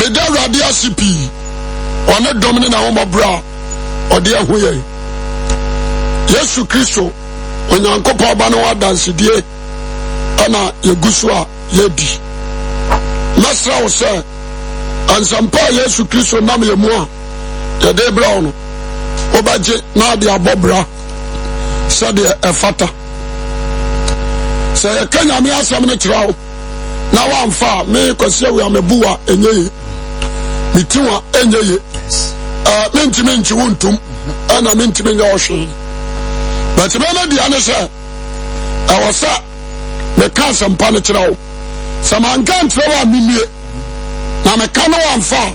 Meda Radia CP. On a dominant our bra. Or dear way. Yesu Christo. When you uncle Pabano dance, dear. Ana Yeguswa Yedi. Master say. And some pa Yesu Christo nam ye moi. Yede brown. Obaje na dia bobra. Said a fata. Say Kenya me asam ne traw. Na wan fa me kwase we amebua enye. Mitiwa enye. Menti wontum. Ana menti nya ohwe. But me na dia ne say. Awasa me kan sam pa ne traw. Samankan traw amimie. Na me kan wan fa.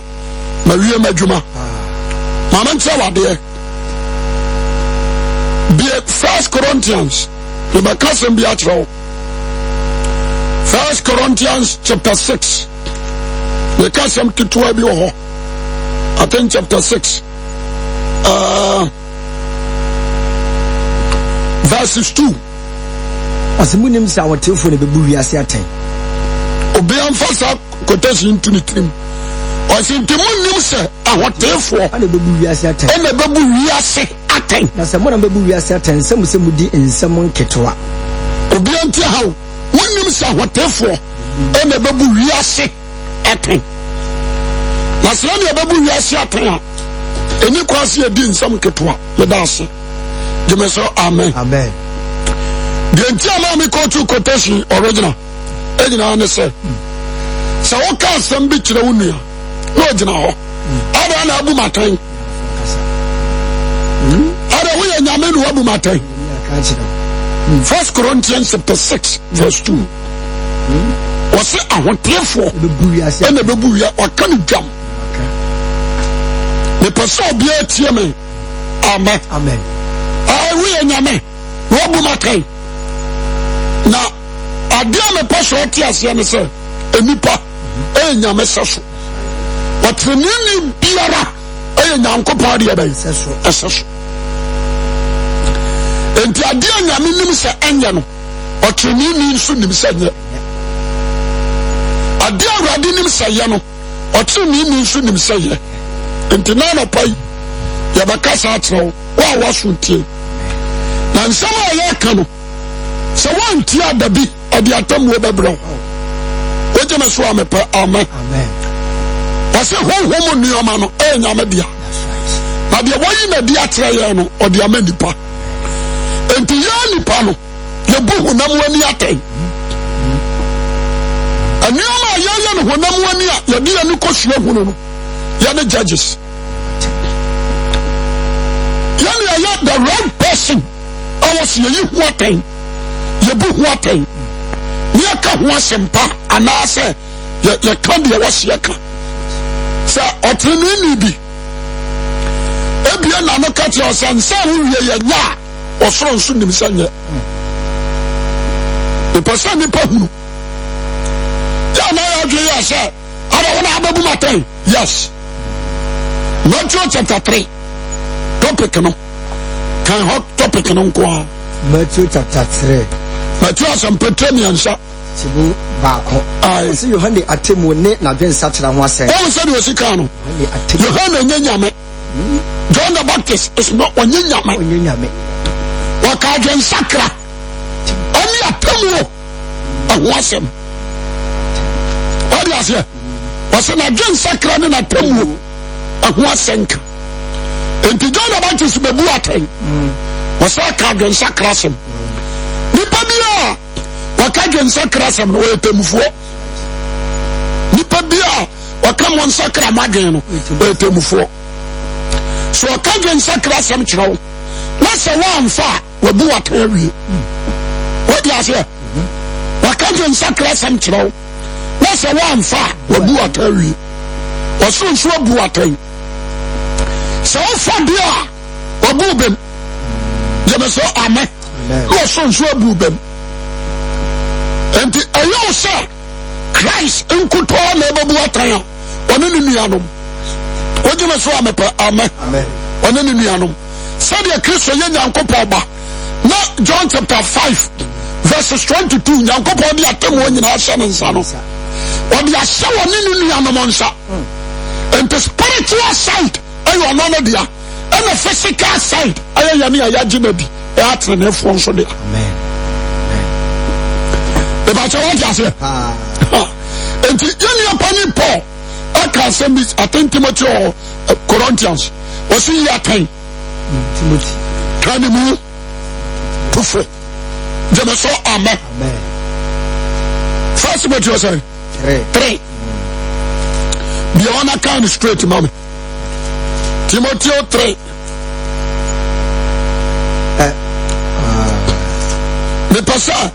Ma wie madwuma. Mama ntia wade. Be 1 Corinthians. The Macassan be at 1 Corinthians chapter 6. The Cassam to 12 yo. I think chapter 6. Verses 2. As the moon is our telephone, the Buria Satan. Obey Fasa quotation to the team. I think the moon say, I want therefore, and the Buria Satan, and the Buria say, Atten. Now, someone of the Buria Satan, some Samudi in someone Ketua. Obey until how one name say, what therefore, and the Buria say, Atten. Now, son of the Buria Satan, and you can see a din some Ketua, the dance. You may say, Amen. Amen. The entire me go to quotation original. Edina say, so what can some bitch the unia? No, Jina. I don't know about my time. I don't know Yamen who abu my time. 1 Corinthians chapter 6, verse 2. Was it I want therefore and the Babuya or can you jump? The person be a teaman. Amen. Amen. I will Yamen. Who abu my time. Now, I dear me person tears Yanasa, a nipa, and Yamesasu. What the name Biara, and Uncle Party about it. And the idea of me say Angano, or to me soon himself. A dear Radinim Sayano, or to me soon himself. And the Nana Pai, Yabakasa, why was with you? And some are Yakano. So one tear the bit of the atom with a bro. What you must swam per amen. Was a whole woman near Mano, and Yamadia. But the one in the Diatriano or the Amenipa. And the Yanni Pano, the book will never any attain. And Yama Yayan will never any at your dear Nikos Yahuno, Yana judges. Yanni, I the right person. I was you what thing. You book what thing. Yaka was and pa, and I say, you can't be a was yaka. Sir, or Trini be. Ebian, I'm not catch your son, son, ya. Or so soon himself. The person in Pahu. I said, I don't want to have a boom. Yes. Matthew chapter 3. Topic no. Can hot topic no go. Matthew chapter 3. Matthew some Petronian sir. Sibu Bako. I see you handy at Timu Net Nagan Satra was saying. Oh, said was a cano. You had a Yame. John the Baptist is not one Yame. Wakajan Sakra. Only a Tamu. I was him. What do you say? Was an agent Sakra and a Tamu. I was sink. And to John the Baptist be Buating. Was a Kajan Sakrasem. Nipabia. Wakajan Sakrasem no Temufu. Nipabia. Wakamon Sakra Magano. Temufu. So Wakajan Sakrasem Chow. That's a one far. We do what we. What do you say? Wakajan Sakrasem Chow. That's a one far. We do what we. Or soon so Buating. So far there. We boobin. You must say amen. Or soon so boobin. And the Ayo say Christ in Kutua never Buataya. One in the Mianum. What you must say amen. One in the Mianum. Said a Christian Yankopa. Not John chapter 5, verses 22. Yankopa, the Atem when you are son and son. Or the Ashawan in the Yanamonsa. and the spiritual side ayo no no dia and the physical side ayo ya ne ya ginadi e atrene fo so dia amen e ba che what you say and you apani Paul aka send this at Timothy or Corinthians o si ya tan Timothy kan mu tufo jemeso amen First Timothy was 3 the one can straight mommy Timothy 3 the pastor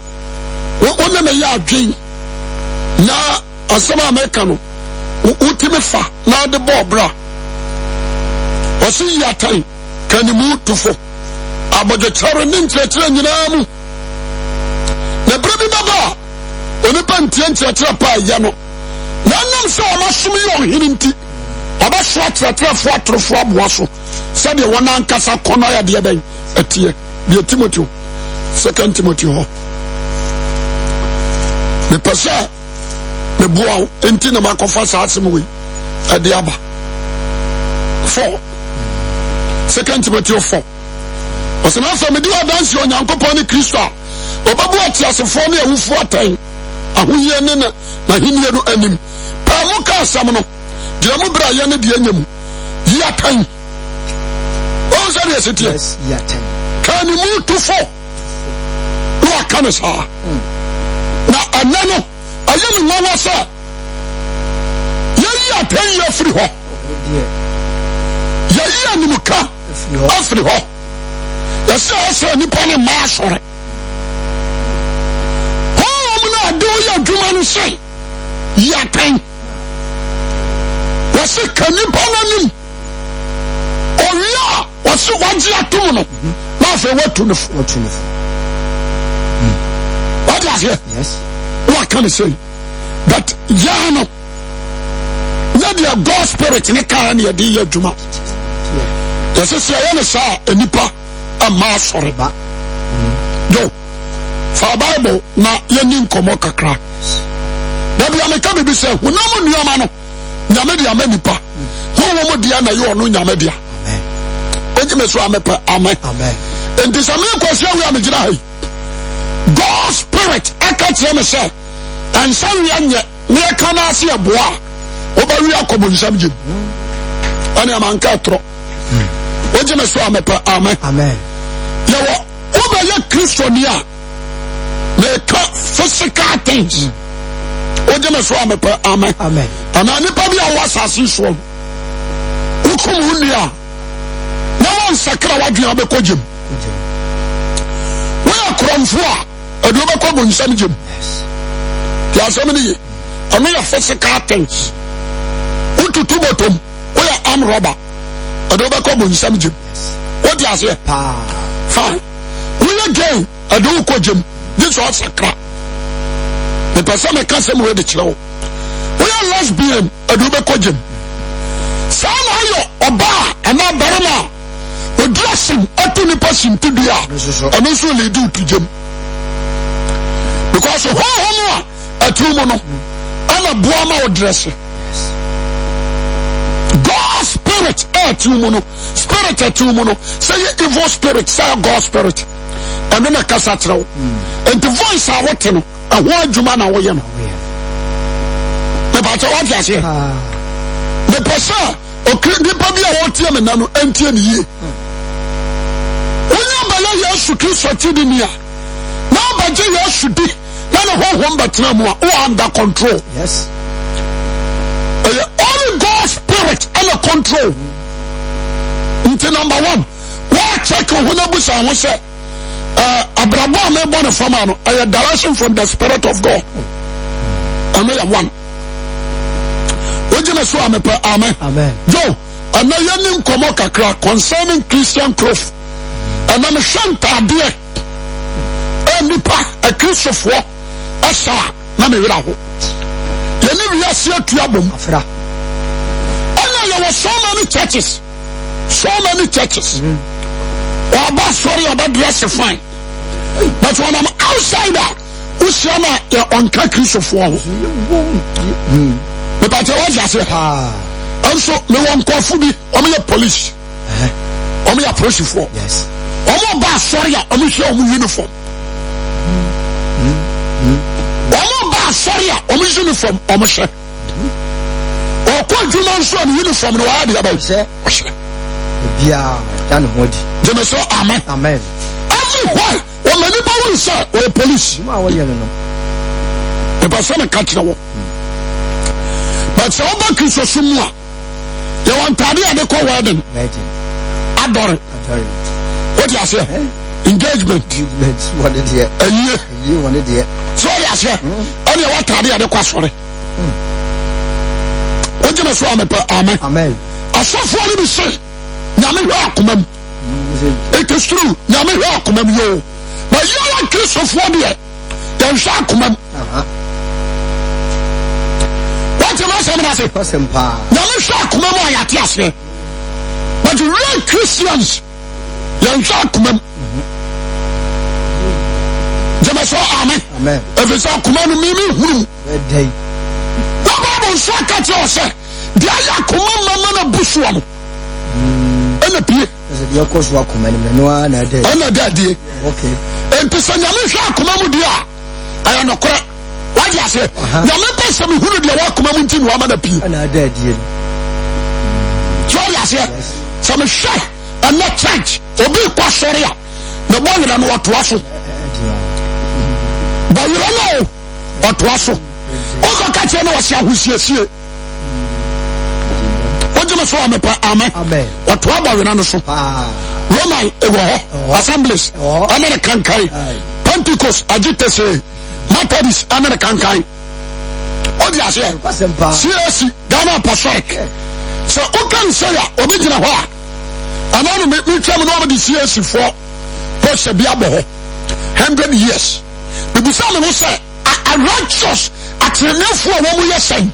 one me ya adwen na asema America no utime fa na de bobra o si ya tan kan mu tufo aboje charo ni nkyerɛkyerɛ nyinaa mu na brebi baba oni pantie nkyerɛkyerɛ pa ya no na nam sɛ ɔmasom yɛ ɔhene nti ɔbɛso akyerɛkyerɛfo atorofo aboa so sɛdeɛ wɔn ankasa kɔnɔ yɛ deɛ bɛn atie deɛ Timothy 2 Timothy hɔ mepɛ sɛ meboa wo enti na makɔfa saa asɛm wei ɛde aba 4 2 Timothy 4 ɔsɛ na afɛ mede wadanse Onyankopɔn ne Kristo a ɔbɛbu atiasefoɔ ne awufoɔ atɛn ahoyɛ ne na henie no anim paa mo ka asɛm no gyina mo berɛ a yɛ ne deɛ anya mu yi atɛn ɔwo sɛ deɛ ɛsɛteɛ ka ne mu tofo na waka ne saa na ɛnɛ no ɛyɛ me nwanwa sɛ yɛyi atɛn yi afiri hɔ yɛyi animka afiri hɔ yɛsɛ ɛsɛ nipa ne mmaa asɔre hɔnom no ade woyɛ adwuma no sɛ yi atɛn wɔse ka nipa no anim ɔwie a wɔse wagye atom no na afei watu no fo wade aseɛ waka ne sɛ but yaa no nyɛ deɛ God spirit ne kaa ne yɛde yɛ adwuma yɛsɛ sɛ ɛyɛ ne saa nipa ama asɔre yo fa Bible na yɛni nkɔmmɔ kakra dabi ameka bibi sɛ honam nnuama no nyame de ama nipa honhom mo deɛ na yɛ ɔno nyame deɛ ɔgyeme so amepɛ amen enti sɛ menkɔsi awi a megyina ha yi God spirit aka kyerɛ me sɛ ɛnsa wia nyɛ ne yɛka no ase ɛboa a wobɛwi akɔmmɔ nsɛm gyem ɛne amanka ɛtorɔ ɔgyeme so amepɛ amen yɛwɔ wobɛyɛ Kristoni a na ɛka physical things ɔgyeme so amepɛ amen anaa nipa bi a wɔ asase soɔ wokom wo nnua na wɔnsakra w'adwene wobɛkɔ gyem woyɛ korɔmfo a ɛde wobɛkɔ bonsam gyem nti asɛm ne ye ɛno yɛ physical things wotutu bɔtɔm woyɛ arm robber ɛde wobɛkɔ bonsam gyem wode aseɛ fine woyɛ gay ɛde wokɔ gyem gye sɛ ɔsakra mepɛ sɛ meka sɛm wede kyerɛ wo woyɛ lesbian ɛde wobɛkɔ gyem saa na ayɔ ɔbaa anaa barima a ɔdi asen atu nipa sintidua a ɛno nso ledi woto gyem because honhom a atu mu no ɛna boa ma wo dresse God spirit atu mu no spirit atu mu no sɛ yɛ evil spirit sɛ God spirit ɛno na kasa kyerɛ wo enti voice a wote no ɛho adwuma na woyɛ no mepɛkyɛ woate aseɛ mepɛ sɛ nipa bi a wɔteɛ me na no ɛntie ne yie wonya bɛyɛ Yesu Kristo tidi ni a na wobɛgye Yesu di na ne honhom bɛtena mu a wo under control ɛyɛ only God spirit ɛna control nti number 1 wɔakyɛke ho no busa ho sɛ abrabɔ a mebɔ ne fam a no ɛyɛ direction from the Spirit of God ɛno yɛ 1 wogyeme so a mepɛ amen jo ɛna yɛni nkɔmmɔ kakra concerning Christian growth ɛna mehwɛ ntaadeɛ nipa akristofoɔ ɛsa na mewerɛ ho yɛne wiase atua bom ɛna yɛwɔ so many churches ɔba sɔre ɔba dress fine but when I'm outside a wohyia no a yɛ ɔnka kristofoɔ ho mepatɛ wɔgye ase Also, me wan kofu bi, omo ye police. Omo ya police for. Yes. Omo ba sorry a omo hye omo uniform. Omo ba sorry a omo uniform omo hye. O ko djuma nso on uniform no wa de aba hye. Bia, dan hodi. Je me so amen. Amen. Everywhere, o mani ba won say o police. Ma wo ye no. E ba so me catch na wo. But so ba Kristo sumu a you want tadi ade ko wedding. Adore. What you say? Engagement. What did you? You wanted it. So you say, only what tadi ade ko sore. What you say amen. Amen. Asofo ni bi say, nyame hwe akomam. It is true. Nyame hwe akomam yo. But you want Kristo for there. Then hwe akomam. What you say? Pasempa. Nyame hwe akomam ayate ase. But real Christians, you shall come. Jamaso amen. Amen. If it's all come on me, Day. no Bible so catch you say. Dia ya come mama na busu am. Ena pie. Is your course work come no na day. Ena dadie. Okay. Empesa nyame hwa akoma mu dia. Aya no kora. What you say? Nyame pesa me hunu dia wa akoma mu nti no ama na pie. Na dadie. So you say. Some share and not church. Obi kwa sharia. The boy na no watoaso. But you don't know watoaso. Oka kache na wasi ahusiesie. Ojema so amepa amen. Amen. Watoa ba we na no so. Roman ewo assemblies. American kai. Pentecost agitese. Methodist American kai. Odi ase. CAC Ghana Apostolic. So okan say ya obi gina ho a ananu me twam no be CAC for push bia bo 100 years we be say me say a righteous atrenefo wo mo yesen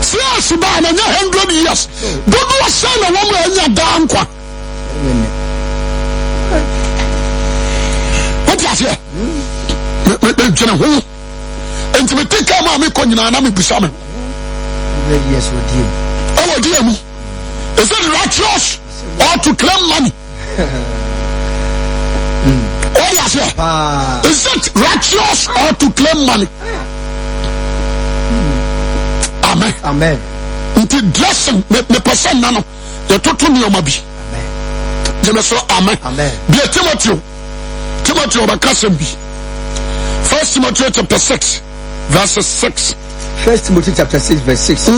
CAC ba na 100 years dodo say na wo mo anya dan kwa what you say me gina ho enti take am me ko nyina na me bisa me. Yes, with you. Oh, dear me. Is it righteous or to claim money? Oh, yes, sir. Is it righteous or to claim money? Amen. Amen. Until dressing, me person nano. The total me omabi. Amen. Je me so amen. Amen. Be Timothy. Timothy obakasembi. 1 Timothy chapter 6, verses 6. 1 Timothy chapter 6 verse 6.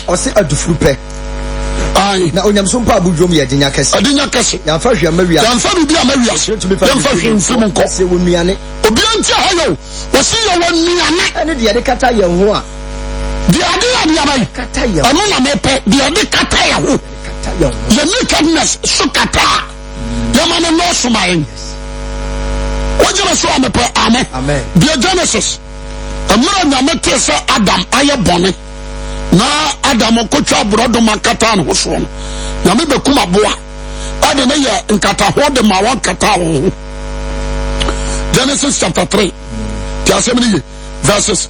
Ose adufrupe. Aye. Na onyamso mpa abudwom ye dinya kese. Adinya kese. Ya fa hwe amawia. Ya fa bibia amawia. Ya fa hwe mfim nko. Se wonuane. Obi anti hayo. Wosi ye wonuane. Ene de kata ye ho a. De ade ade amai. Kata ye. Anu na mepe de ade kata ye ho. Kata ye. Ye nakedness so kata. Ya mane no so mayen. Wajema so amepe amen. Amen. De Genesis. Amara nyame tese Adam aye bone. Na Adam kotwa brodo makata no so no. Nyame bekuma boa. Ade ne ye nkata ho de ma won kata ho. Genesis chapter 3. Tiasemini verses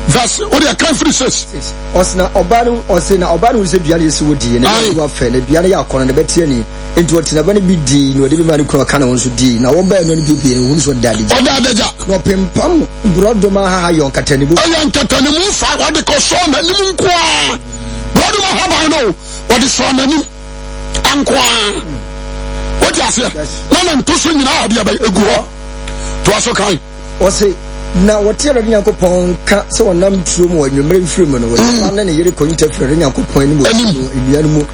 verse what you can free says. Osna obanu se duane yesi wodi na wa fe na duane ya akono na betie ni enti wotina bane bi di no de bi mani ko kana won so di na won ba no bi bi ni won so dade ja odadeja no pempam brodo ma ha yon katanibu ayon katanibu fa wode ko so na nim nko a brodo ma ha ba no wode so na nim anko a what you say na nto so nyina ade ba egu ho to aso kai o say na wotira Nyankopon ka se wonam tuo mu anwumre mfiri mu no wo na ne yere ko interfere Nyankopon ni mu enuanu mu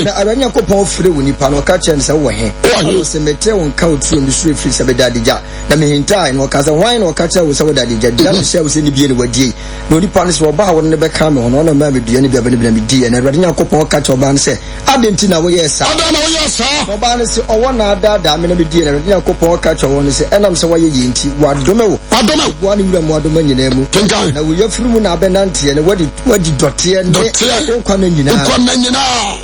na ara Nyankopon fire wo nipa no ka chen se wo he o se mete won ka otuo mi sure firi se bedadija na me hintai no ka se wan no ka che wo se bedadija dia no se wo se ni bie ni wadie no nipa no se wo ba wo ne be ka me ho no na ma me dua ni bia be ni die na ara Nyankopon ka che oba no se adenti na wo yes ada na wo yes oba no se owo na ada me na me die na ara Nyankopon ka che wo no se enam se wo ye yinti wadome wo aboa ne wura mu adoma nyina mu na wo yafuru mu na abenante ne wadi dote ne nkwa na nyina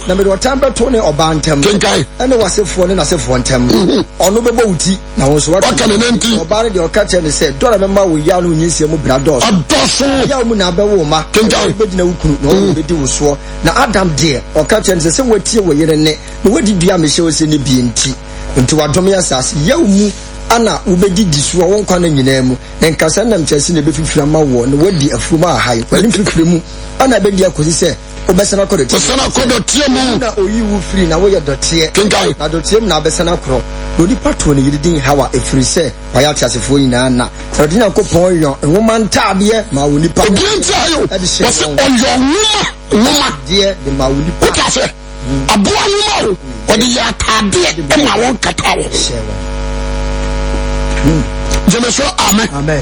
na me do tamba to ne obantam ene wasefo ne nasefo ntam ono bebo wuti na wo so wa ka ne nanti oba ne de okache ne se dora me ma wo ya no nyinsie mu brados adoso ya mu na bewo ma bedina wukunu na wo bedi wo so na Adam de okache ne se watie wo yere ne na wadi dua me hye se ne bi nti wadom ya sase ya mu ana ubegidi so won kwa na nyina mu na nkasa nam kyase ne befifira ma wo na wadi afuma ahai wadi fifira mu ana bedi akosi se obesana kodo tie mu na oyi wu free na wo ye dotie na dotie mu na obesana koro odi pato ne yidin hawa efiri se waya kyasefo nyina na odi na kopon yo nwoma ntade ma wo nipa obi ntayo wose oyo nwoma de ma wo nipa kyase aboa nwoma o odi ya tade ma won katawo Jemeso amen.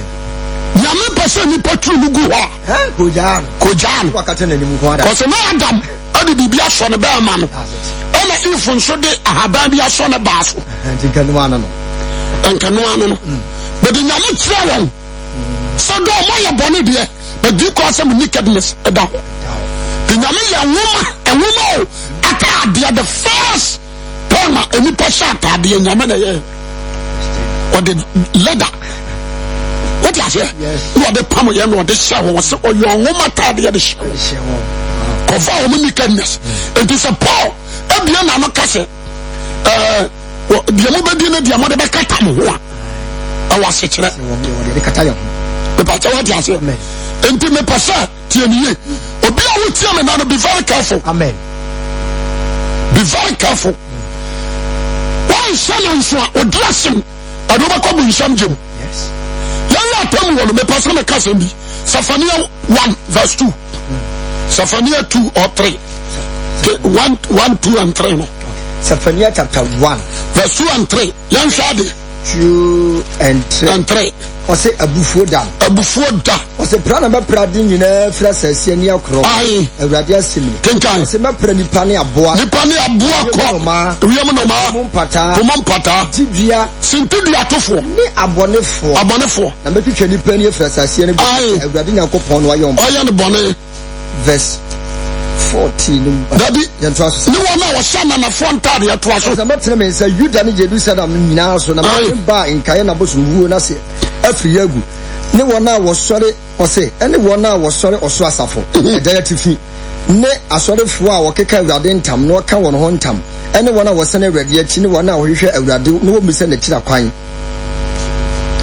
Nyame pese ni patru mugu ho. Kojan. Wakati na nimu kwa da. Kose na Adam odi bibia so ne ba ma no. Ela ifun so de ahaban bia so ne ba so. Nkanu ana no. But nyame kire won. So do mo ye bone de. But do cause some nakedness eda ho. The nyame ya nwoma aka the first time any pasha ta de nyame na ye. Or the leather. What you say? Yes. You are the palm you know the shower was or your woman tired the shower. Cover nakedness. It is a power. Ebian na no kase. The mobile dinner the mother kata mo. I was sitting there. The kata yo. The part what you say? Enti me pasa tie ni. Obi a wo tie me na be very careful. Amen. Be very careful. Why silence or dressing? I don't want to be yes. Yalla tell me me person me kasa bi. Zephaniah 1 verse 2. Zephaniah 2 or 3. 1, 2 and 3 no. Zephaniah chapter 1 verse 2 and 3. Yan shade 2 and 3. Ose abufuo da. Ose prana ba pradi nyina fra sase ni akro. Awurade asemi. Kenkan. Ose ma prani pane aboa. Ni pane aboa ko. Wiam no ma. Mumpata. Tibia. Sintidua tofo. Ni abonefo. Na metwetwa ni pani fra sase ni. Awurade Nyankopon no ayom. Oya ne bone. Verse 14. Dabi. Ni wona wo shana na fontade ya toaso. Za metre me say Juda ni Jerusalem nyina so na ba nkae na boso wuo na se afiri agu ne wona wo sore ose ene wona wo sore oso asafo edaya tifi ne asorefo a wokeka Awurade ntam no ka won ho ntam ene wona wo sene Awurade achi ne wona wo hwehwe Awurade no wo mise na kira kwan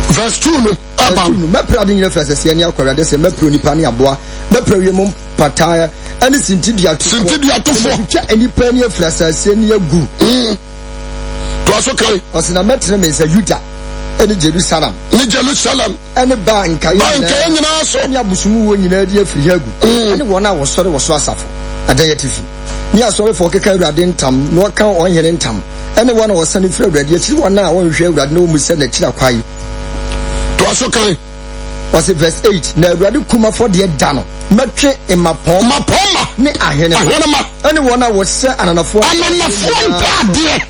verse 2 no abam meprade nyina frasese ne akwurade se mepro nipa ne aboa meprawie mum pataya ene sintidua tofo twa enipa ne frasese ne agu to aso kai osina metre me se Juda ene Jerusalem ene ba nkae nyina so ene abusumu wo nyina di afiri agu ene wona wo sore wo so asafo adaya tifi ni asore fo keka Awurade ntam no ka onhene ntam ene wona wo sane firi Awurade achi wona wo hwehwe Awurade no mu se na kira kwai to aso kai was verse 8 na Awurade kuma fo de da no metwe emapon ne ahene ene wona wo se ananafo ntade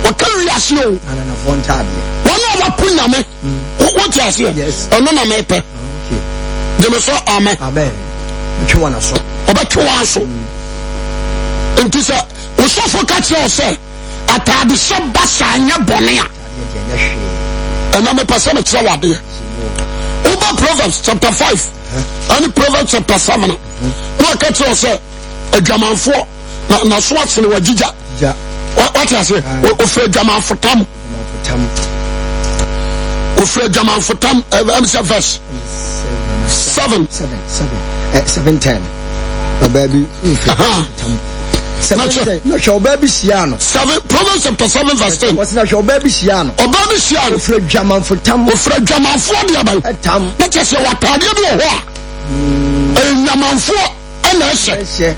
wakari asio ananafo ntade wona wapunyame what you say ono na mepe Jemeso amen metwe wana so obetwe so ntisa wo sofo ka kire o se atade so basa nya bone a na me pasa me kire wade over Proverbs chapter 5 and Proverbs chapter 7 no ka kire o se adwamanfo na so atsene wagija what you say ofre adwamanfo tam ofre adwamanfo tam verse 7:10 baby no show baby siano 7 Proverbs chapter 7 verse 10 what's na show baby siano ofre adwamanfo tam de abai tam na chese watade bi ho a nyamanfo ana ehye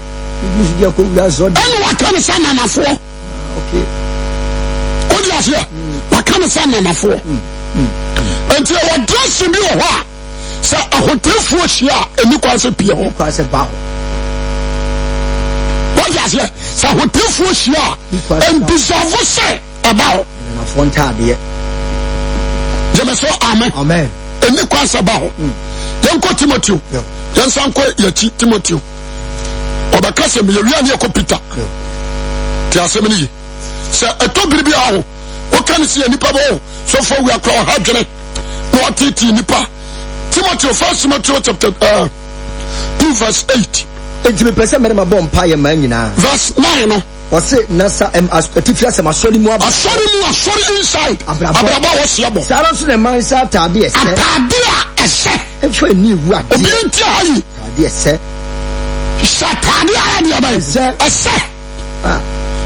ya ko gazo ana wakane sana nafo okay odi asia wakane sana nafo enti wa dress bi ho a sa ahotefu hia eni kwase pie ho kwase ba ho odi asia sa ahotefu hia en deserve say about na fo ntade Jemeso amen eni kwansa ba ho yenko Timoteo yensanko yachi Timoteo obakase me yewia ne ko Peter ti asem ni se etobiri bi aho o kan si anipa bo so for we akwa ha dwene no atiti nipa Timoteo, 1 Timoteo chapter 2 verse 8. Enti pese mere mabom pa ye man nyina. Verse 9 no. O se nasa aspective se masori mu asori inside. Abraba wo se abo. Sara so na man sa atade ese. Atade a ese. Efo ni wu ade. Obi nti ayi. Atade ese. Satade a dia ba ese. Ese.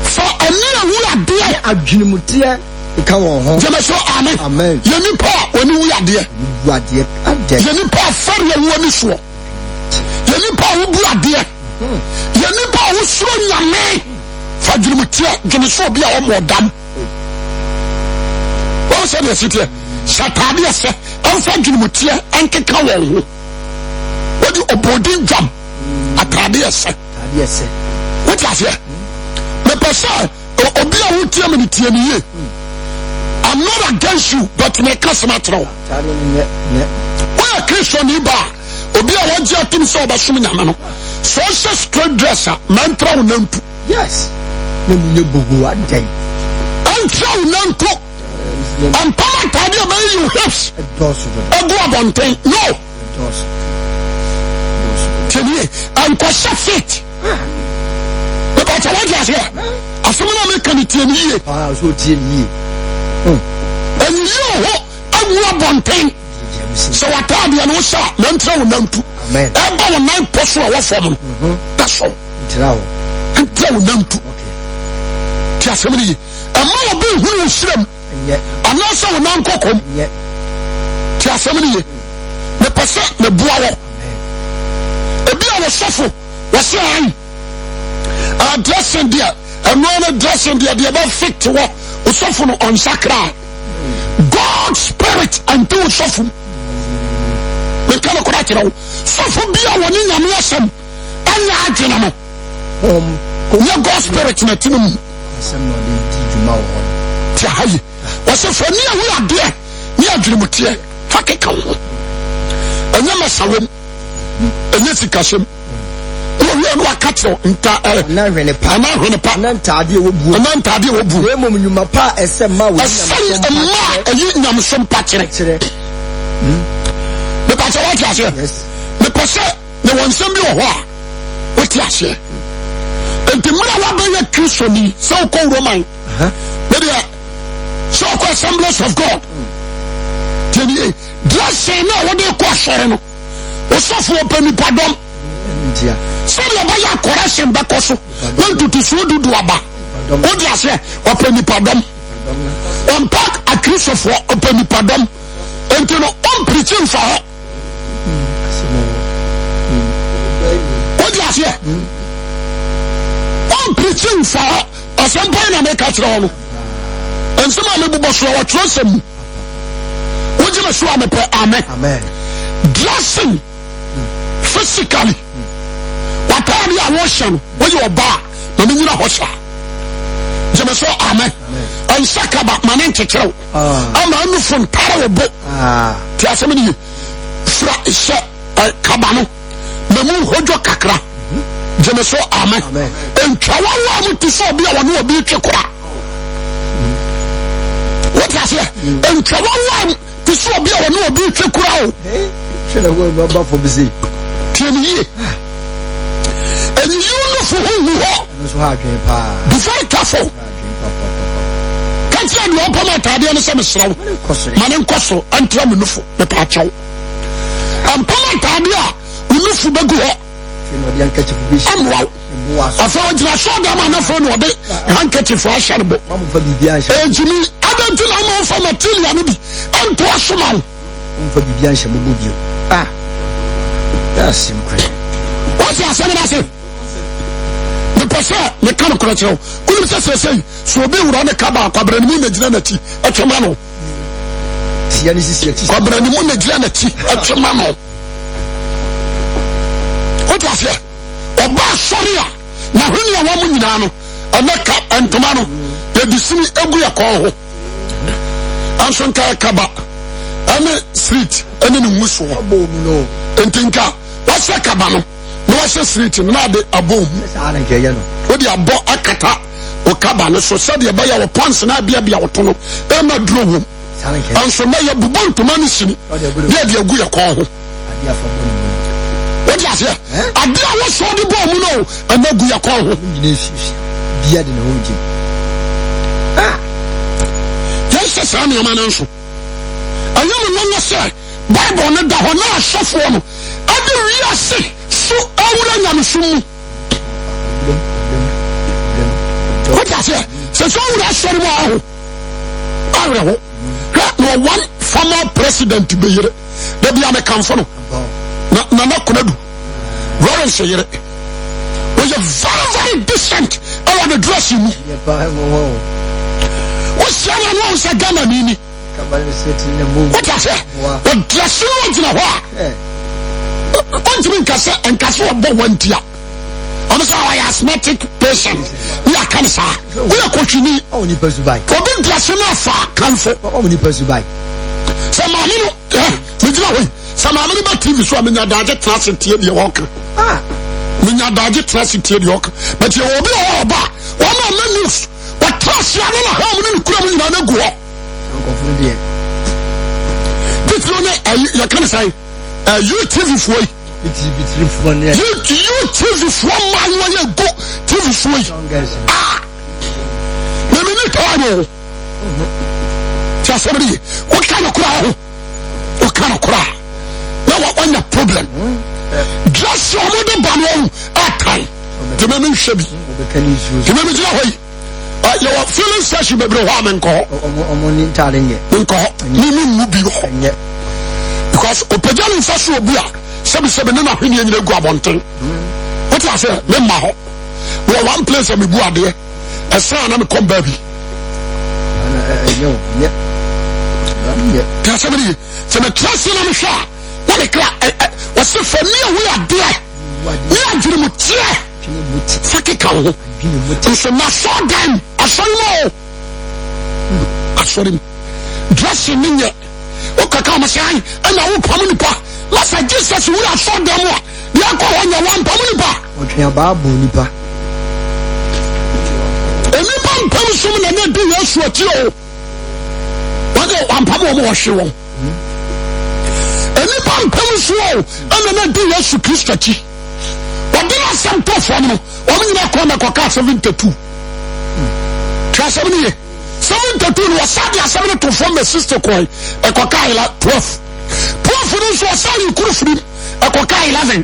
For ani wu ade adwinumutie ka won ho. Jema so amen. Amen. Yeni pa oni wu ade. Wu ade ade. Yeni pa fari wu ani so. Yeni pa wu bu ade. Yeni pa wu suro nyame. Fadwinumutie gene so bia o modam. O se de sitie. Satade ese. On fadwinumutie enkeka won ho. Odi obodin jam. Atade ese. Atade ese. What you say? Me pesa obi a wutie me tie me ye. I'm not against you, but me customer throw. Where Christian iba obi a wagye atum so obasom nyama no. So she straight dresser, man throw nantu. Yes. Ne munye bugu adai. An throw nantu. Am pama tadi o me you hips. Dosu. Ego abonten. No. Dosu. Tini an kwasha fit. Because what you say? Asomna me kan tie ni ye. Ah, so tie ni. And you awu abonten. So what are the no sha na ntra wo nantu. Amen. Eba wo nan poso wo fom. That's all. Ntra wo nantu. Okay. Ti asomni ye. Ama wo be hu wo shiram. Ana so wo nan kokom. Ti asomni ye. Me pese me bua wo. Ebi a wo sofo wo se an. Dressing there, and no dressing there, they about fit to what was suffer on sacred. God's spirit and do suffer. We cannot correct it all. Suffer be a one in a lesson, and ya general. Your God's spirit in a team. Tiahi was a friend near we are there, near Drimutia, Fakakam, and Yamasawim, and Yesikasim. No cattle nta na pa na ntade wo bu we mom nyuma pa esema wo ayi nyam som pa kire me pa chawa ti ase me pose ne wonsem bi wo ho a wo ti ase enti mura wa ba ya Kristo ni so ko Roman me dia so ko Assemblies of God teni dressing na wo de ko asore no wo sofo opani padom ntia so le ba ya correction ba koso when to so dudu aba o dia se opani padom on pack a Kristo for opani padom enti no on preaching for her o dia se on preaching for her asempa na make atro no enso ma lebu boso wa trosem o je me so amepe amen dressing physically what are you washing when you are bar no me nyina hosha je me so amen and sakaba manen chechew ama anu fon tare obo ti asem ni fra she kabano me mu hojo kakra je me so amen en twawa mu ti so bi a wonu obi twekora what you say en twawa ti so bi a wonu obi twekora o shele wo ba for busy tieni and you look for who you are. Before careful. Can't you know Pama Tadia and some slow? Manan Cosso and Tramunufu, the Pacho. And Pama Tadia, who look for Bagua. I'm wow. I thought I saw them on the phone one day, handkerchief for a shadow. And Jimmy, I don't think I'm on from a trillion and to a shaman. For the Bianca Mubu. Ah, that's simple. What's your son? Me pese me kan ko kire kunu sese so be wura ne kaba kwabra ni mu na gina na ti atwema no tia ni sisi ati kwabra ni mu na gina na ti atwema no o ta se oba soria na huni ya wamu nyina no anaka antoma no ye disini egu ya ko ho anso nka kaba ɛne street ɛne ne nguso ntinka wasa kaba no na wasa street na de abom wodi abo akata o kaba no so sɛ de bɛyɛ wo pants na bia wo no ɛma duro wom anso na yɛ bubɔ ntoma no sini bia de agu yɛ kɔn ho wodi ase ade a wɔsɔ de bɔ mu no ɛna gu yɛ kɔn ho bia de ne ho gye yɛsɛ saa nneɛma no nso ɛyɛ mo nɔnyɛ sɛ Bible no da hɔ na asɔfoɔ no ade wiase so awura nyamesom mu wodi ase sɛ so awura asɔre mu aho awura ho na one former president beyere da bia mekamfo no na konadu Lawrence yere was a very decent ɛwɔ ne dress mu wɔsiane no sɛ Ghana nini wodi ase wɔdresse no gyina hɔ a ɔntumi nkase wɔbɔ wantia ɔno sɛ wɔyɛ asthmatic patient ne aka ne saa woyɛ kɔtwini obi dresse no afa kamfo sɛ maame no megyina hɔ sɛ maame no ba TV so a menya daagye tena se tie deɛ wɔka menya daagye tena se tie deɛ wɔka but yɛwɔ obi a ɔba a wɔma ma news wɔtra hyia no na hɔ mu ne ne kura mu nyinaa no agu hɔ titiro ne yɛka ne sɛ UTV foɔ yi UTV foɔ ma no yɛ go TV foɔ yi memene kaa no ti asɛm ne ye woka no koraa ho woka no koraa na wɔnya problem dress ɔmo de ba no ɔho akan nti meme nhwɛ bi nti meme gyina hɔ yi yɛwɔ filling station bebree hɔ a menkɔ hɔ menkɔ hɔ memu bi hɔ because ɔpagya ne mfa so obi a sɛbisɛbi ne nahweneɛ nyina gu abɔnten wote asɛ memma hɔ wɔ one place a mebu adeɛ ɛsɛ a na mekɔm baabi ka asɛm ne ye sɛ metra se na mehwɛ a na mekra wɔse fa ne a woyɛ adeɛ ne adwene mu teɛ fa keka wo ho nso nasɔ dan asɔre mu o asɔre mu dressing ne nyɛ wokaka mo sɛ ai ɛna wompam nipa na sɛ Jesus wura asɔ dan mu a deɛ akɔ hɔ nyɛ wampam nipa enipa mpam som na ne di Yesu akyi o wɔde wampam wɔ mo wɔhwe wɔn enipa mpam so o ɛna ne di Yesu Kristo akyi wɔde na asɛm tɔfoɔ no wɔn nyinaa kɔ na kɔka 72 twa asɛm ne ye 72 no wɔsade asɛm no tɔfoɔ ma sister kɔe ɛkɔka 12 no nso wɔsade kuro firim ɛkɔka 11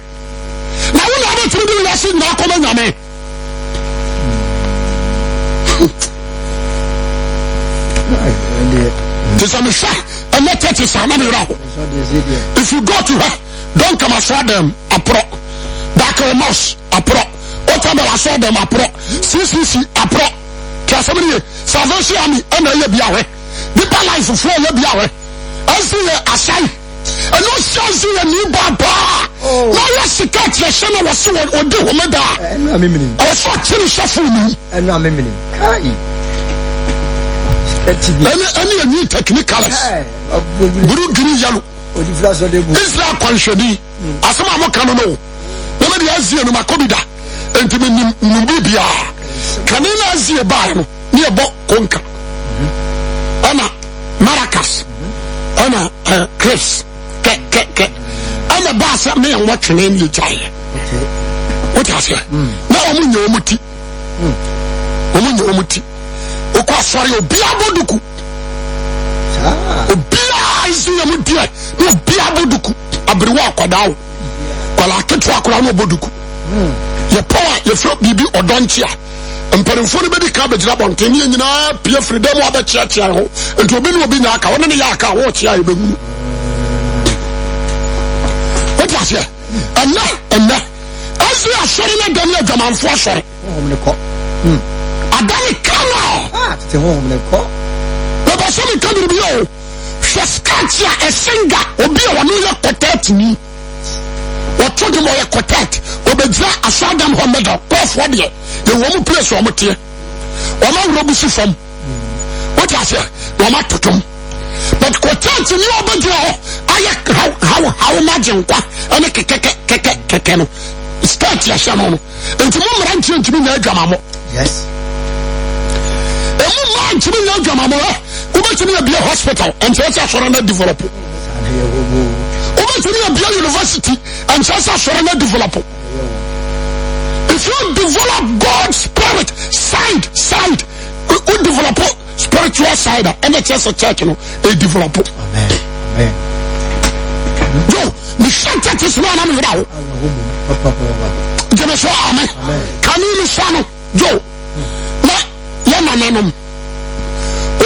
na wo na abɛtumi de wiase nyinaa kɔma nyame nti sɛ mehwɛ ɛnɛ tɛte saa na mewura ho if you go to her don't come asɔ them aporɔ Bakari Mos apro, Otama asɔ dem apro, CCC apro. Kasɛm ne ye, Salvation Army ɛna yɛ biawe. Deeper Life fo yɛ biawe. Ɛsi yɛ asai. Ɛno sɛnsi yɛ ni baba. Na yɛ sika kyerɛ na wɔse wɔde homeda. Ɛno amemini. Ɔsɔ kyiri sɔfo ni. Ɛno amemini. Kai. Ɛne yɛ ni technicals. Buru green yellow. Israel kwanhwɛdi. Asɛm a mo ka no. Nana di Asia no makobida enti me numbi bia kanina Asia ba no ne ebo konka ana maracas ana Chris ke ana ba sa me en watwene ni jaye what has here na omunye omuti okwa asori obi aboduku obi aizu yamuti no obi aboduku abrewa akwadao kwala ketu akora no boduku ye power ye fro bibi odonchia mparemfo ne bedi ka begyira bonten ne nyina pie freedom abechiachia ho enti obi ne obi nya aka wona ne ya aka wo chia ye behu what was here and asi asori na dam na jamanfo asori adani kana te ho me ko ba so me kan bi o hweskachia esenga obi a wono ye kotet ni wɔtɔ de mo yɛ kɔtɛt obɛgyina asɔdam hɔ mɛda kɔɔfoɔ deɛ yɛwɔ mu place wɔ mo teɛ wɔma wurɔ bu si fam wote aseɛ na wɔma totom but ko church ni obedi ho aye how imagine kwa ene keke no start ya shamo no enti mo mra ntimi nya adwamamo yes emu ma ntimi nya adwamamo ubetimi ya bia hospital enti esa soro na develop ubetimi ya bia university enti esa soro na develop. If you develop God's spirit side, we develop spiritual side, and the church, you know, they develop. Amen. Yo, the church is one of them. Amen. Can you listen? Yo, na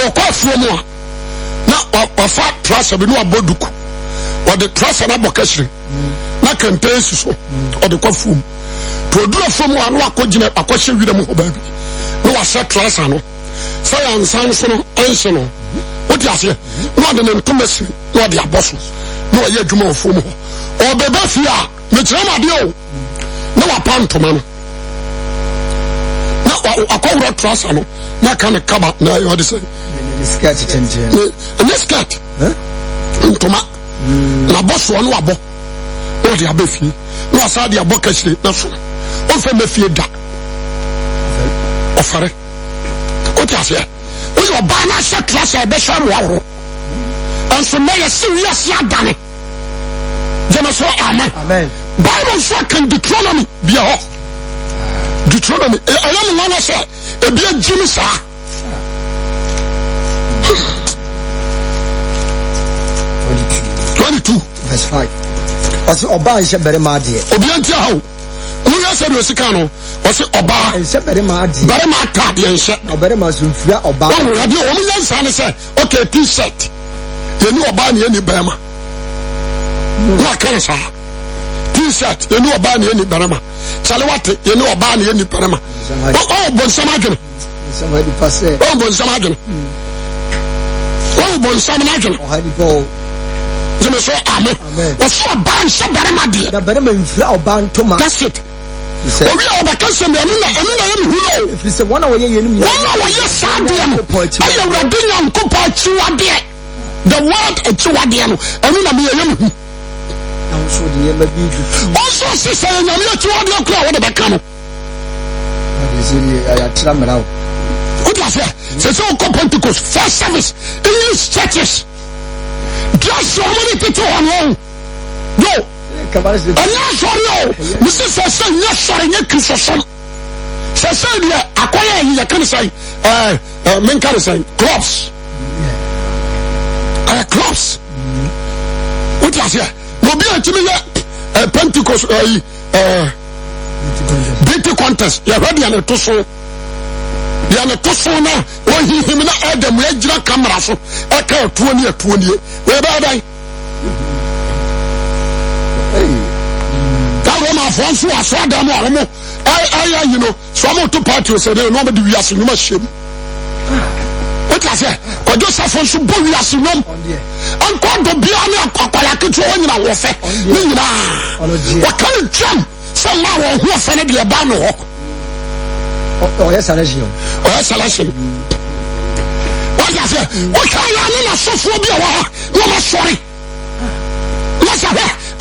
o kwa fumo na o fa trust be no aboduku o the trust na bokashire na campaign so o the kwa fumo produce from one akogina akwahye wi dem ho ba bi no wa set trust ano science no enso no what you say no de ntomasi no de aboso no ye adwuma ofo mo o beba fi a me kire ma de o no wa pantoma no na akowro trust ano na kan kaba na you dey say the skirt tenje the skirt ntoma na boso no abo o de abefi no asa de abokashire na so on fait me fier da ofare o ti ase o yo ba na se class e be share wa and so na serious ya dane jema so amen Bible so can Deuteronomy be ho Deuteronomy I am one say e be jimi sa 22 verse 5 as oba nse bere ma de obi antia ho Oya se do sika no o se oba ense bere ma adi bere ma ta de ense obere ma so mfia oba o radio o mu yansa ne se okay t-shirt ye ni oba ne ye ni bere ma wa kan sa t-shirt ye ni oba ne ye ni bere ma chale wate ye ni oba ne ye ni bere ma o bon sama gene sama di passe o bon sama gene o bon sama na gene o hadi go jeme so amen o so oba nse bere ma de da bere ma mfia oba ntoma that's it obi a oba kan se me anu na ye hu no if say one away ye ni one away sad ya no ayo wrade nyanko pa chiwade the word chiwade no anu na me ye hu so de ye ma bi du also se se na me chiwade ko a wo de beka no ya tira mera o dia se ko Pentecost first service English churches just so many people on yo I'm sorry, Mr. Sasson, yes, sorry, Christian. Sasson, acquire you can say, men can say, crops. Crops. What is here? No be a Timmy, Pentecost, beauty contest. You're ready on a tosso. You're a tosso now. When he him not add them, we drink camera. So I can't 20. Where about I? For so I saw them all. I you know, some to party said they nobody we ask you must shame. What I say? Because those are for so boy we ask you no. And God to be on your like it when you are say. What can you jump? Somehow who offended the abano. Oh yes, selection. Oh yes, selection. What I say? What can you not so for be no sorry. Yes,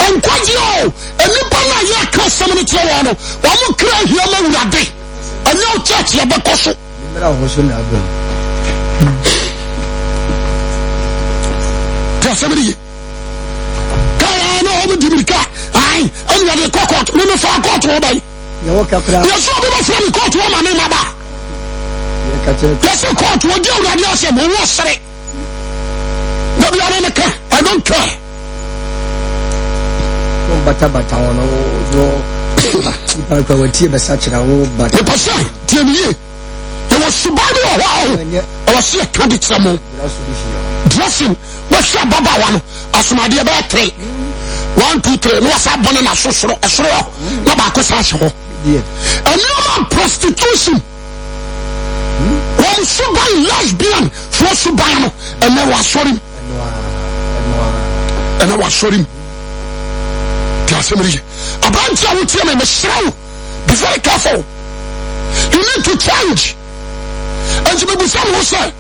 and Quadio, and Nipana Yaka, some of the Tiano, one cry here, Murade, and no church, Yabakoso. Somebody, Kayano, Dimika, I, and you are the cockot, no far court, Robby. You walk up, you're so much from the court woman in Maba. Yes, a court will do that, yes, and we'll say. I don't care. Bata ono no ipa kwa tie besachira wo bata the person tie me there was somebody I was here candidate some dressing what sha baba one asumade be 3 1 2 3 no sa bone na sosoro esoro na ba ko sa hye and no prostitution one suban lesbian for suban no and I was sorry Assembly. About your team and the be very careful. You need to change. And you may be some who say,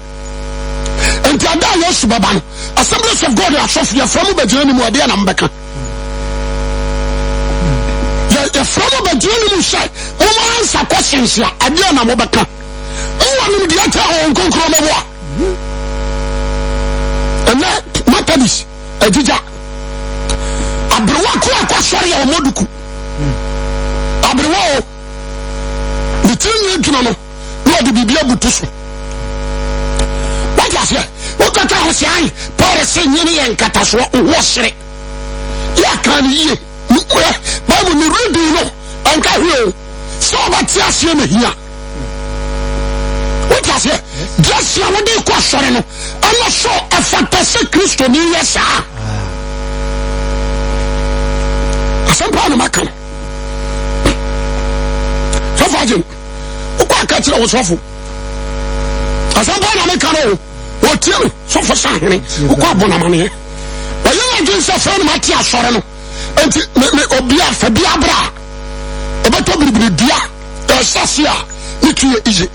and Tada Yosubaban, Assemblies of God are suffering from the journey more than Ambeka. The from the journey side, answer questions here, I don't know Mobaka. Oh, I'm the other on Concroma. And that Matalis, a Dija. Abroa, sorry, or Moduku. Abroa, the 10 years to know, not to be able to. What is it? What can I say? Policy and Cataswa, wash it. Yakan ye. Bible me read you know. And can you? So what's your here? What is it? Just your day question. I'm not sure if I pass a Christian, yes, sir. Some part of my country. So far, you can't catch it was awful. Some part of my country. What you so for something? Who call Bonamani? But you are just a friend, Matthias Sorano. And me obia Fabia Bra. About to be Dia, Sasia, Nikia easy.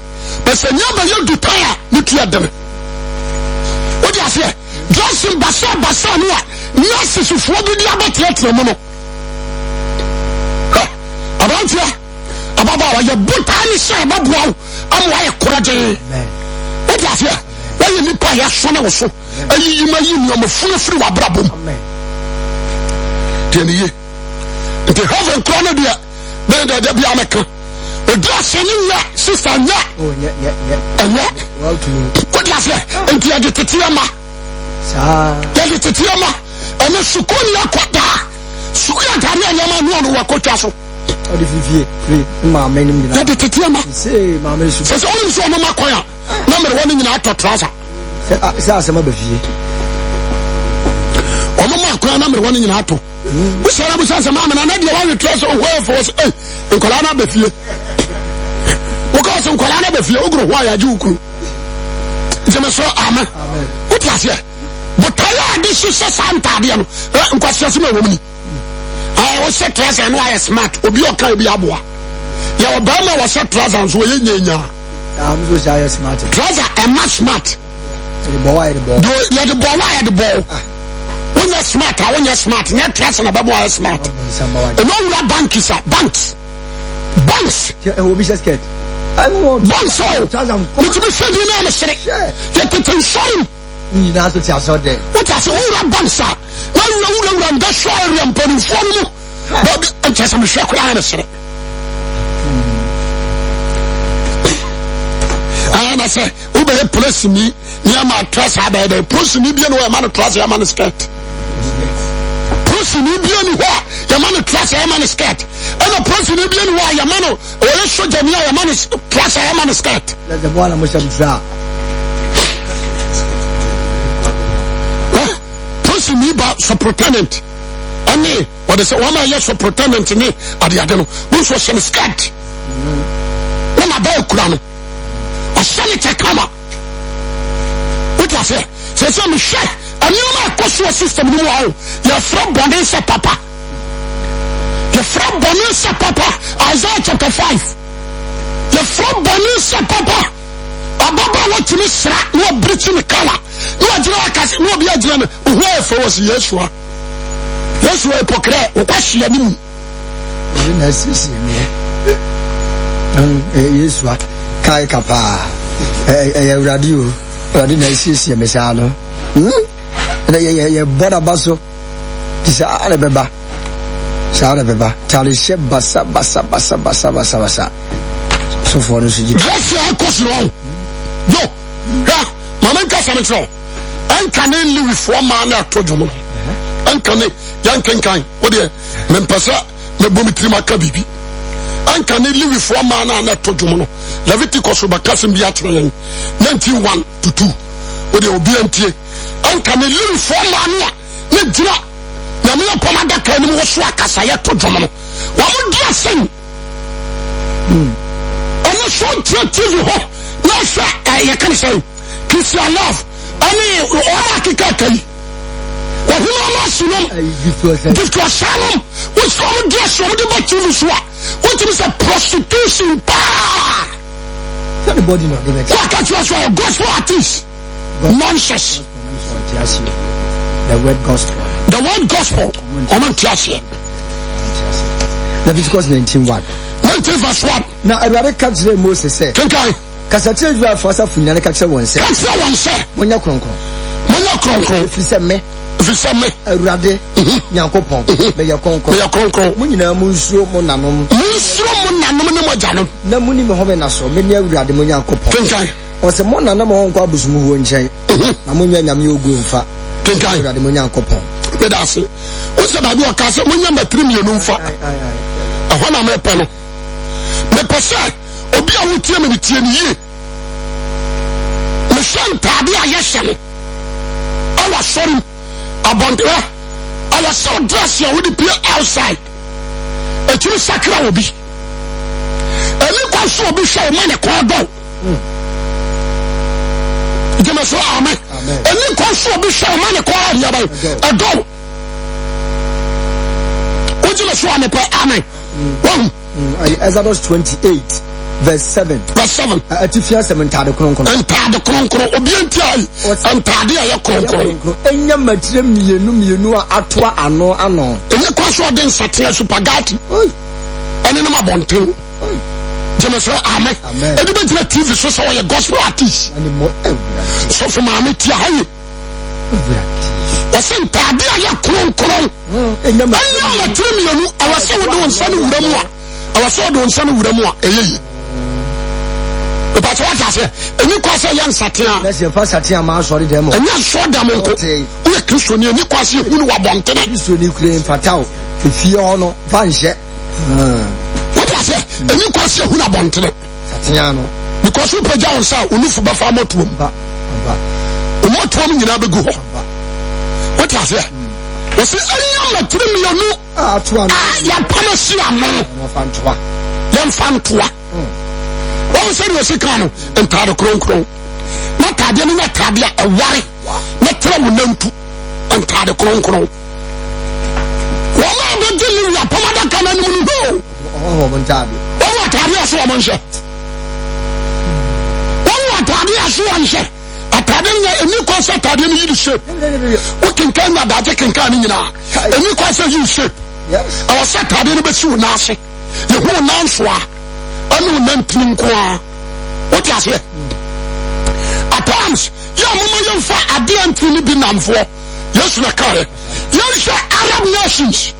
But say, never you do tire, Nikia them. What do you say? Just in Basanua, nurses who follow the other mono. About you, about your boot, I say, about wow, I'm like a courage. What do you say? Why you nipa ya sona wo so ayi ma yi no mo funu firi wa brabom teniye the heaven corner there the be ameka o dia seni ya sister nya anya well to what you say enti ya tetiyama sa ya tetiyama ene sukuni akwada sukuya tani anyama no no wakotwa so o de fifie free ma me nim gina ya tetiyama say ma me su so only so no makoya number 1 nyina to trouser say asema ba fie o mama ko number 1 nyina to we say na bu say ma na na de wa trouser o where for say nkola na ba fie o ka say nkola na ba fie ogro wa ya ji ukuru jeme so amen what you say but taya de so santa de no nkwase so ma wo mni I was set trouser no I smart obi o kan obi aboa ya obama was set trouser so ye nyenya I'm so shy smart. Trouser and not smart. The boy, the ball. You're the boy, the ball. When you're smart, when you're smart, not trouser and a baby are smart. And all that banks are banks. Banks. I will be scared. I won't. Banks all. Which will send you on a street. Let it shine. You know what you're so there. What are all that banks are? Now you know, that's why I'm putting for you. But I'm just a shock. I understand. I say, Uber police me, near my trust, I better push me beyond where man trust your man skirt. Push me beyond where your man trust your man skirt. And a person beyond where your man or show them your man trust your man skirt. That's the one I must have. Push me about supportant. And me, what is a woman yes for pretendant to me at the other, which was some skirt. When I buy a crown. Senator Kama. What you say? Say some shit. And you know my system no more. You're from Bonisa Papa. You're from Bonisa Papa. Isaiah chapter 5. You're from Bonisa Papa. Ababa what you miss no breaching the color. No Jirakas, no be a German. Whoever was Yeshua. Yeshua hypocrite. What you mean? Yeshua. Kai kapa radio na isi mesano ye boda baso tisa ale beba tali she basa so for no siji yes ya kosro yo ha mama nka sametro an kan live for man na tojomo an kan yan kan wo de mempasa me bomitri maka bibi an kan live for man na tojomo no Leviticus Ubakasim Biatrayan 19:1-2. With the obedience, and can a little form mania, Nedra, Namia Pomada can was Wakasaya to Dromano. What would you sing? I'm not sure to hope. No, sir, I can say, Christian love, only Orakikaki. What you know, give to a salon, which all dress over the Batu. What is a prostitution? Everybody know. What you are a gospel artist? Nonsense. The word gospel. The word gospel. Leviticus 19:1. 19 verse 1. Now, I rather catch the Moses say. Kasate jwa fasa funyane kache wonse. Kache wonse. Monya kronkron. Fise me. Awurade Nyankopon. Be ye kronkron. Munyina mu nsuro mo nanom. Ne mo janom. Na muni me hobe na so. Me ni Awurade mo Nyankopon. O se mo nanom ho nkwa busumu ho nchen. Na munya nyame ogu mfa. Awurade mo Nyankopon. Be da se. O se ba bi o ka se munya matiri mienu mfa. Ahwa na me pe no. Me pese obi a wotie me tie ni ye. Me shan tabi a yeshe. Awa sorry. Abonde I was so dressed here with the play outside. A true sacra will be. A little so be show money called out. Give us amen. A little so be show money called out. A go. Would you show me amen? Exodus 28. Verse 7. Atifia 7 tade kronkron. Tade kronkron obiantia. Tade aye kronkron. Enya matire mienu a atoa ano. Enya kwaso den satia supagati. Ene na mabonten. Jemeso amen. Edi be tire TV so so ye gospel artist. So for mama tia haye. Wasen tade aye kronkron. Enya matire mienu awase wo don sane wuramu a. Awase don sane wuramu a eyeye. But what I say, and you call say young Satia. Let's your first Satia Mass or the demo. And you saw them. We are Christian, you call you who are born today. You Ukraine Fatao, if you honor Vanche. What I say, and you call you who are born today. Satiano. Because we pay down, sir, we look for Bafamo to him. What told me you never go. What I say? Was it any other 3 million? Young Fantua. What was it? Cano and Tado Cronkron. Not Tadian, not Tadia, a worry. Not Tramunentu and Tado Cronkron. What are the dealing with Pomada Canon? No. Oh, Montabi. Oh, Tadia Swamanship. Oh, Tadia Swamanship. A Tadian, a new concert, Tadian leadership. What can Canada that can come in now? A new concert you ship. Yes. I was set Tadian, but you Nasi. You won't answer. What you say? At times, your mama for a dear to be known for. Yes, we carry. Yes, Arab nations.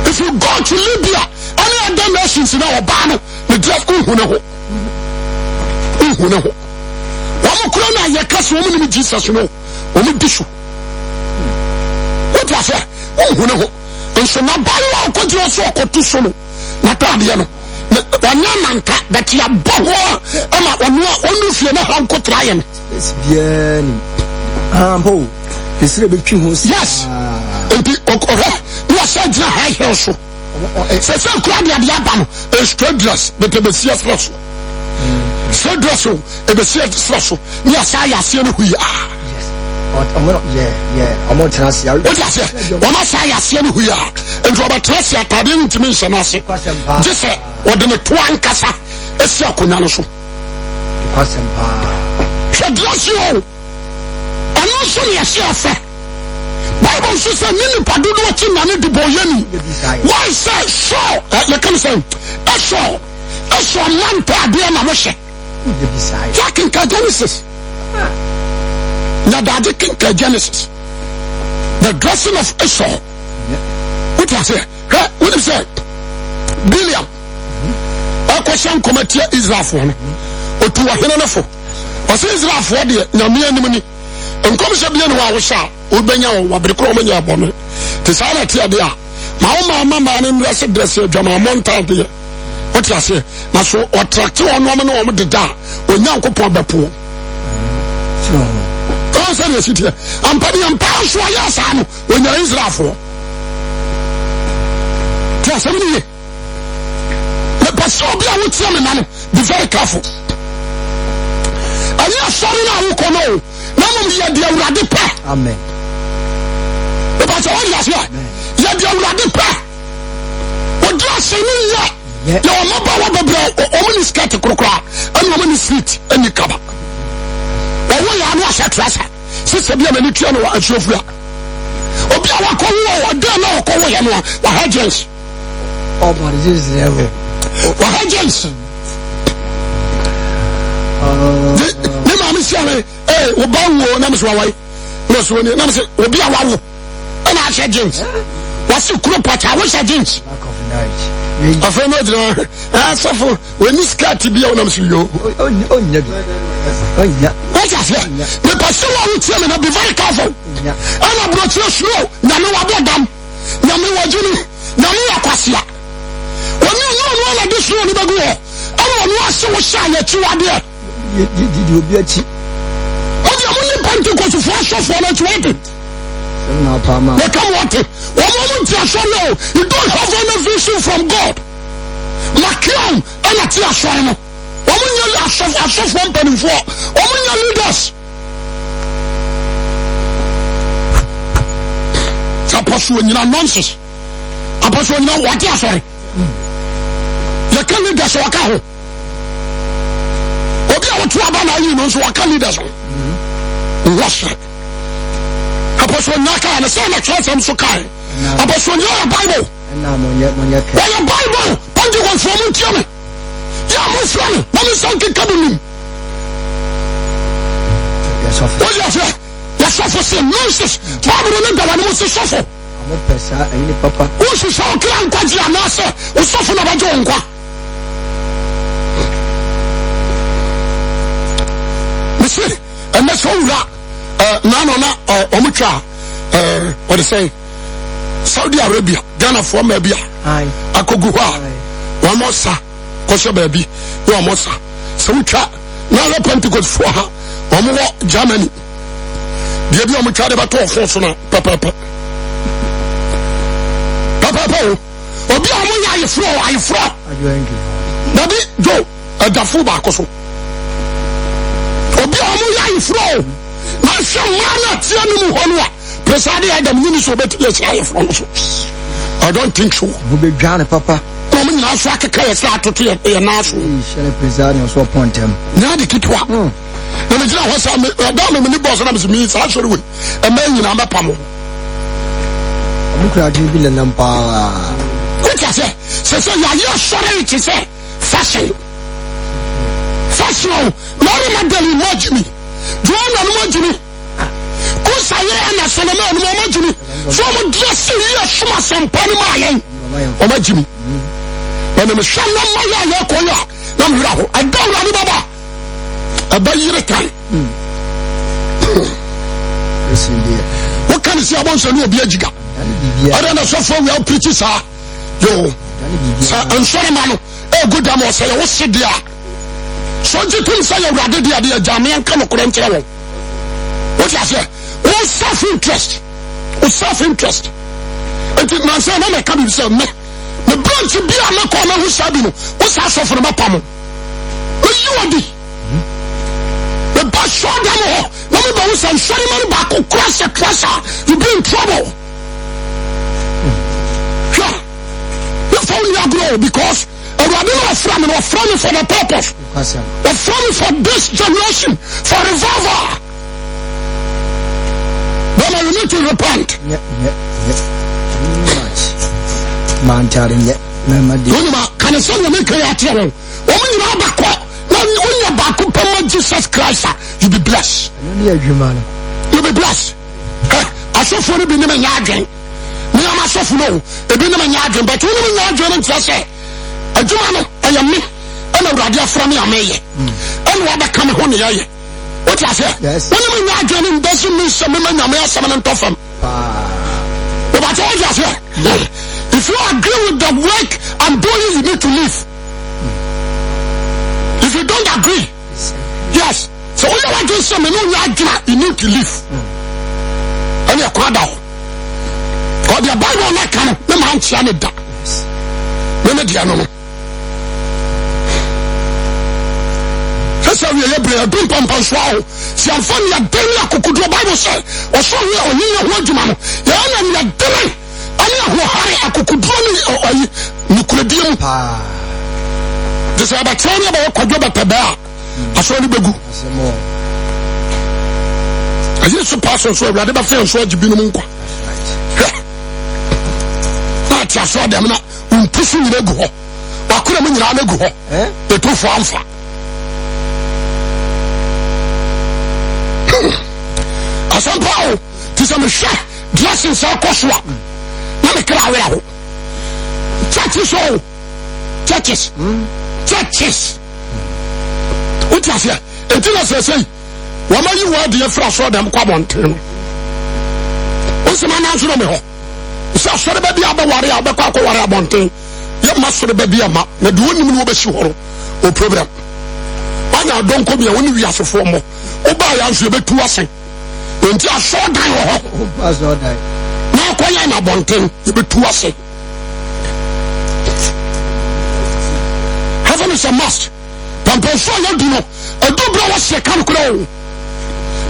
If you go to Libya, any other nations in our banner, the just Uhuno. One corner, your cousin woman with Jesus, you know, only tissue. What you say? Uhuno. And so now, by what you so to solo. Natadiano. Wanyananka that you are boho. Only if you know how to try him. It's bien. Yes. You are such a high hill. So, crowd at Yaban, a straight dress, but the Messiah Frosso. Straight dress, a Messiah Frosso. Yes, I see who you are. I'm not trust you. What I say? When I say I see who you are, and Robert Trust you, I didn't mention us. Just say, what the Tuan Casa, a Sakunanoso. Shall dress you all. And also, yes, your Bible says, Nini Padu watching and the Boyani. Why say so? You can say, I saw man Padiana Moshe. Jack in Genesis. Now that the Genesis, the dressing of Esau. What I say? What is it? Billiam. A question committee Israel for or to a Hinanafo. Or say Israel for the Yamian. And come to be in our shop, Ubenya, Wabricomania Bonnet. The silent idea. My mamma and dressed dresser, Jama Montandia. What I say? Maso or tractor on woman over the da, when Yanko Pombapo. I'm putting on pounds for your son when you're Israel for. Just a minute. But so be I would tell me, man, be very careful. And you're sorry now, who can know. Now, you're the Radipa. Amen. But all that's here. You're the Radipa. What do I say? You're not about the bread, or woman is cat to crocra, and woman is sweet, and you cover. But we are no asha trasa sise bia mani tua no atuofura obi a wakɔwo ɔdan na ɔkɔwo yɛ no wa agents but this level wa agents ne ma me sia me wo ba wo na me so wai no so ni na me se obi a wawo na asha agents wasi kuro pata wo asha agents lack of knowledge afɛ no dira asafo woni skirt bia wo na me so yo onya what is it me person wa utie me na be very careful ana broche slow na me wa bodam na me wajuni na me akwasia oni no na de slow ni bagu ho ana oni ase wo sha na chi wa de di obi achi odi amuni Pentecost for so na 20 na pa ma they come what one moment you show no you don't have any vision from God makiam ana ti aso no omunya asofo mpanimfo omunya leaders apostle nyina nonsense apostle nyina what ya sorry ya kan leaders waka ho obi a wotu aba na yi no so waka leaders wash apostle nyaka na say na church am so kai apostle nyaka bible na monya ka ya bible panji kon from ntiame ya mo frame na me sanke kabunim ya sofo what you say ya sofo say nonsense bible no da wa no say sofo amo pesa ayi papa o so so kra nkwaji anase o sofo na bajo nkwa misi and that's all that na omutwa what they say Saudi Arabia Ghana for mabia ai akogu ha one more sa kosho baby no more sa so utwa na le Pentecost for ha omo Germany dia bi omutwa de bato ofo so na papa obi omo ya ayefro baby jo adafu ba koso obi omo ya ayefro na shemana tia no mu hono a presade Adam ni so beti le tia ayefro no so I don't think so bu be dwane papa no me na so akeka ye sa atoto ye na so shele presade so pontem na de kitwa na me jira ho sa me da me ni boss na me mi sa sori we e ma nyina me pamo omukra bi le nampa ko ta se ya ye sori ti se fashion Mary Magdalene wajimi Joanna no wajimi kusa ye na Solomon no wajimi so mo dress ye suma sampani ma yen o wajimi na me shalla ma ya ko ya na me raho adawra ni baba abayire kan what can you say about so no obi ajiga ada na so for we are preach sa yo sa ansore ma no e good am o say wo sedia so jitum say you rade dia dia jame an kan ko rentere wo what you say o self interest enti man say na me ka bi say me branch bi a na ko na hu sabi no o sa so for ma pam o you odi the boss show them all na me ba hu say shari man ba ko crash you be in trouble you found your grow because Everybody was from for the purpose. We're from for this generation, for revival. Then you need to repent. Man, telling you, can I say you make a woman you are back? When you're back upon Jesus Christ, you'll be blessed. You'll be blessed. I saw for the beginning again. Me am a soft no, the beginning again, but when you are joining say. Ajumano ayame ana urade afra me ameye ana wada kame ho ne yaye what you say when me nya adwene doesn't mean say me nyame asem ne ntofam but what you say if you agree with the work I'm doing you need to leave if you don't agree yes so when you want to say me no nya adwene you need to leave and you kwada God the Bible na kan me man chia ne da me dia no so we are brave pim pam pam so si amfa ya deni akokudo Bible say o so we oni ya ho adwuma no ya na ya deni ani ho hare akokudo ni kuradie pa de say about tell me about kwadwo betaba aso ni begu Yesu pastor so awurade ba fe nso agibinu nkwa na tia so dem na umpusu nyina gu ho wakora mu nyina na gu ho etofo amfa asampao tisa me hwe blessings akoswa na me kra awera ho churches what you say until I say wama yi wa de fra so dem kwa bonten o se ma na so me ho so so be bia ba ware a be kwa ware abonten ye ma so be bia ma na de onim no be hye horo o program anya don ko bia woni wi asefo mo o ba ya so be tu asen enti aso dan ho aso dan na ko ya na bonten ye be tu asen heaven is a must pampo so ya do no odobra wa se kan kro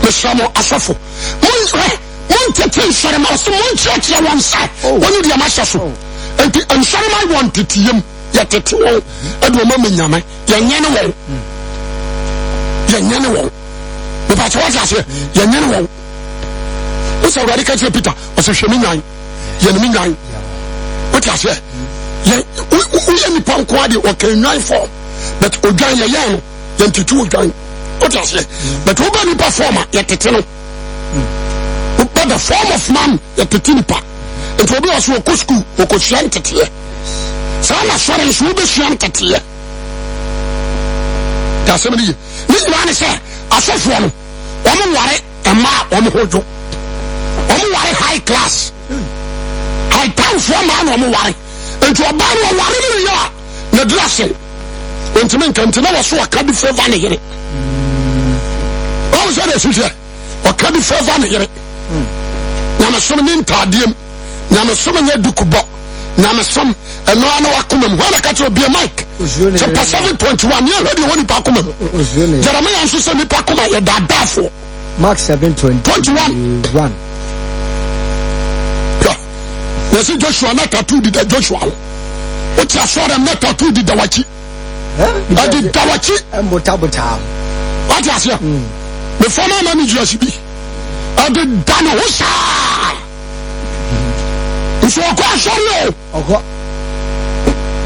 Meshamo asafo mon tete sare ma so mon church ya wan sai woni dia ma hyeso enti nsare ma won tetiem ya tete wo edo ma menyame ya nyane wo me pa twa ase ya nyane wo o se wari ka che Peter o se hwemi nyan ya ni nyan o ti ase ya o ya ni pa nko ade o kan nyan for but o dwan ya no ya ntitu o dwan. What I say? But who can perform yet the form of man yet the tinipa? It will be also a cuscu who could shan't it here. Some assurance will be shan't it here. That's somebody. This man is a soft one. Woman worry and ma on hojo. Woman worry high class. High time for man woman worry. And to a band of worry, the dressing. When to make until I was so a cubby for vanity. What was that? Or can be for vanity? Namasum in Tadium, Namasum in Dukuba, Namasum, and no one Akumum. When I catch your beer mic, chapter 7:21, you're ready when you Pakumum. Jeremiah and Susan Pakuma, your dad, therefore. Mark 7:21. Was it Joshua not tattooed the Joshua? What I saw them not tattooed the Dawachi. I did Dawachi and Botabota. What I say? The former manager be. I did Danosa. So I got sorry.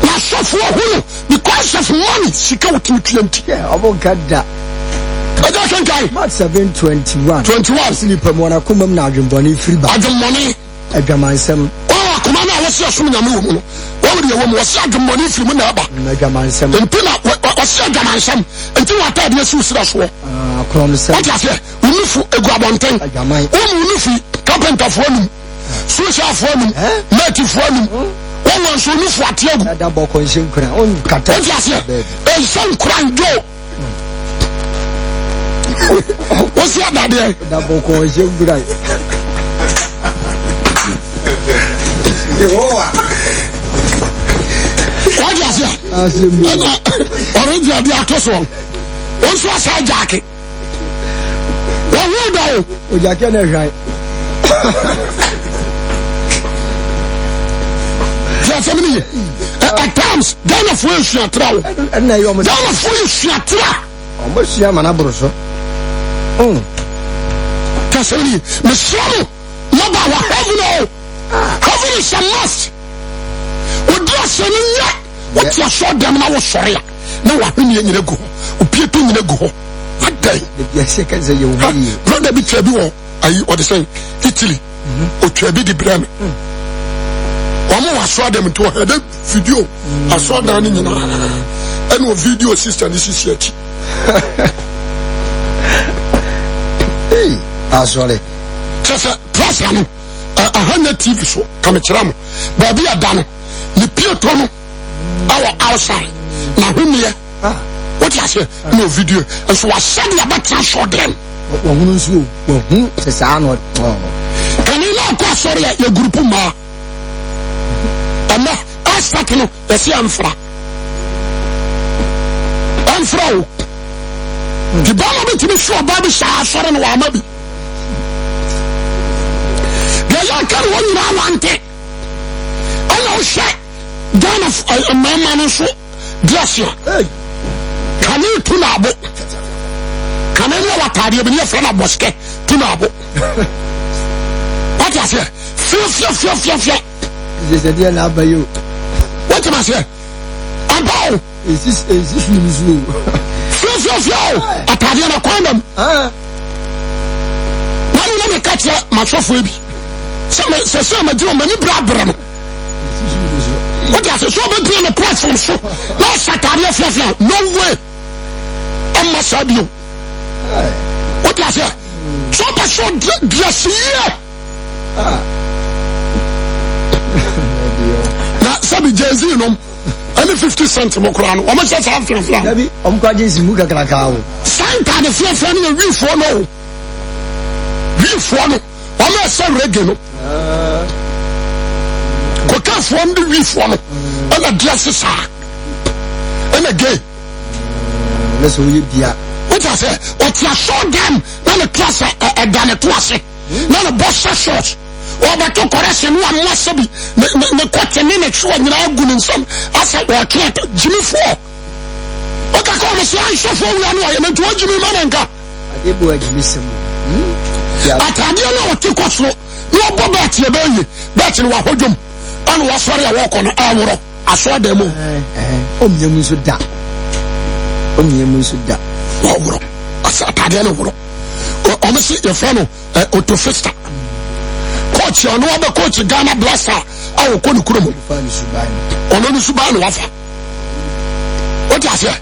Now so for who? Because of money, she go to 20. I won't get that. I don't think Mark 7:21. 21. Sleep on one. I come up now. Money free. I don't money. I got myself. Oh, come on! I was just from the moon. What would you want? Was that money from the neighbor? I got myself. And pin up. Was that myself? Until I thought you should say. Promise. What I say? We need for a grab on thing. I got my own carpenter for him, social for him, native for him. One was so new for a table. That book on some crown. What I say? And some crown Joe. What's that there? That book on some bright. What I say? Orange are the actors one. What's your side jacket? What jacket is right? At times, Dana Fush Yatra. And I almost Dana Fush Yatra. Almost Yamanabroso. Oh, Cassini, Michelle, Naba, heaven. Heaven is a must. What does it what you saw them now? Sorry. No, I've been in the go. People in the go. What day? The seconds you brother be Trebu. Are you what they say? Italy. Or Trebi the Bram. One more I saw them to a video. I saw down in and video sister. This is yet. Hey, I saw it. Just a plus 100 TV show. Come at Ram. Baby, I done. The pure tono. Our outside. Now, whom here? What I say? No video. And so I said about to show them. Can you not go sorry at your group? Ma, and now I start to know the same fra. I'm from the Bama to be sure Baby Shah, sorry, and Wamabi. The young can one now want it. I know, shit. Done of a man, so bless you. Can you to Nabo? kanani watade bi ne frana boske tunabo what you say fia is the dia na abayo what you say about is this new fia atade na kwandam nani na katia masofo bi se ma diro mani bra no what you say so be on the platform so no satade fia no way amma sabio what you say so person dress here na sabi Jay-Z no any 50 cent mo kura no o mo say sa flan dabi o mo kwa Jay-Z mu kakra ka o santa de flan no wi fo no o mo say reggae no ko ka fo no wi fo no ana dress sa ana gay let's we bia what I say what you show them na the class done to us na the boss short o ba to correction wa mo sabi me kwate ne na chwa nyina agu ne nsam asa wa klet Jimmy for o ka ko me so an so for wi anu ya me to Jimmy mananka ade bo Jimmy sem atade na o ti kwaso no bo ba tie ba yi ba ti wa hodwom an wa sori ya wo ko no aworo aso da mu o myemu so da wawuro asa atade na wuro o me si your friend Otofista coach ono ba coach Ghana Blaster awo ko ni kuro mu ono ni subani wafa what you say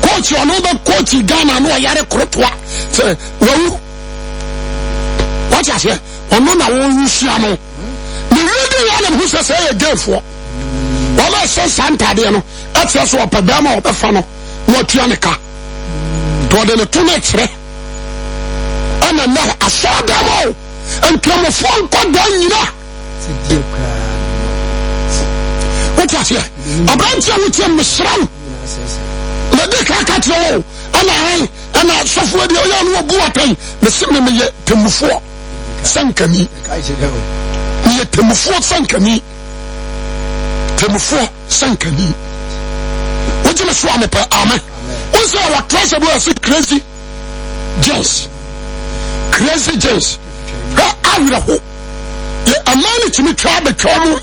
coach ono ba coach Ghana no yare krotoa say wawu what you say ono na wo nhia no ni ready ya na hu say e gafo o ma so santa de no atia so opada ma obefa no no tua ne ka to de ne to na kire ana na asada mo entramo fon ko danyina what you say abrantia wuti misram na de ka ka tro ana sofo de o ya no bu atan me sim me ye temufo sankani ye temufo sankani what you say me pa amen o say wa treasure boy say crazy James ha awiraho ye amani timi twa betwa mu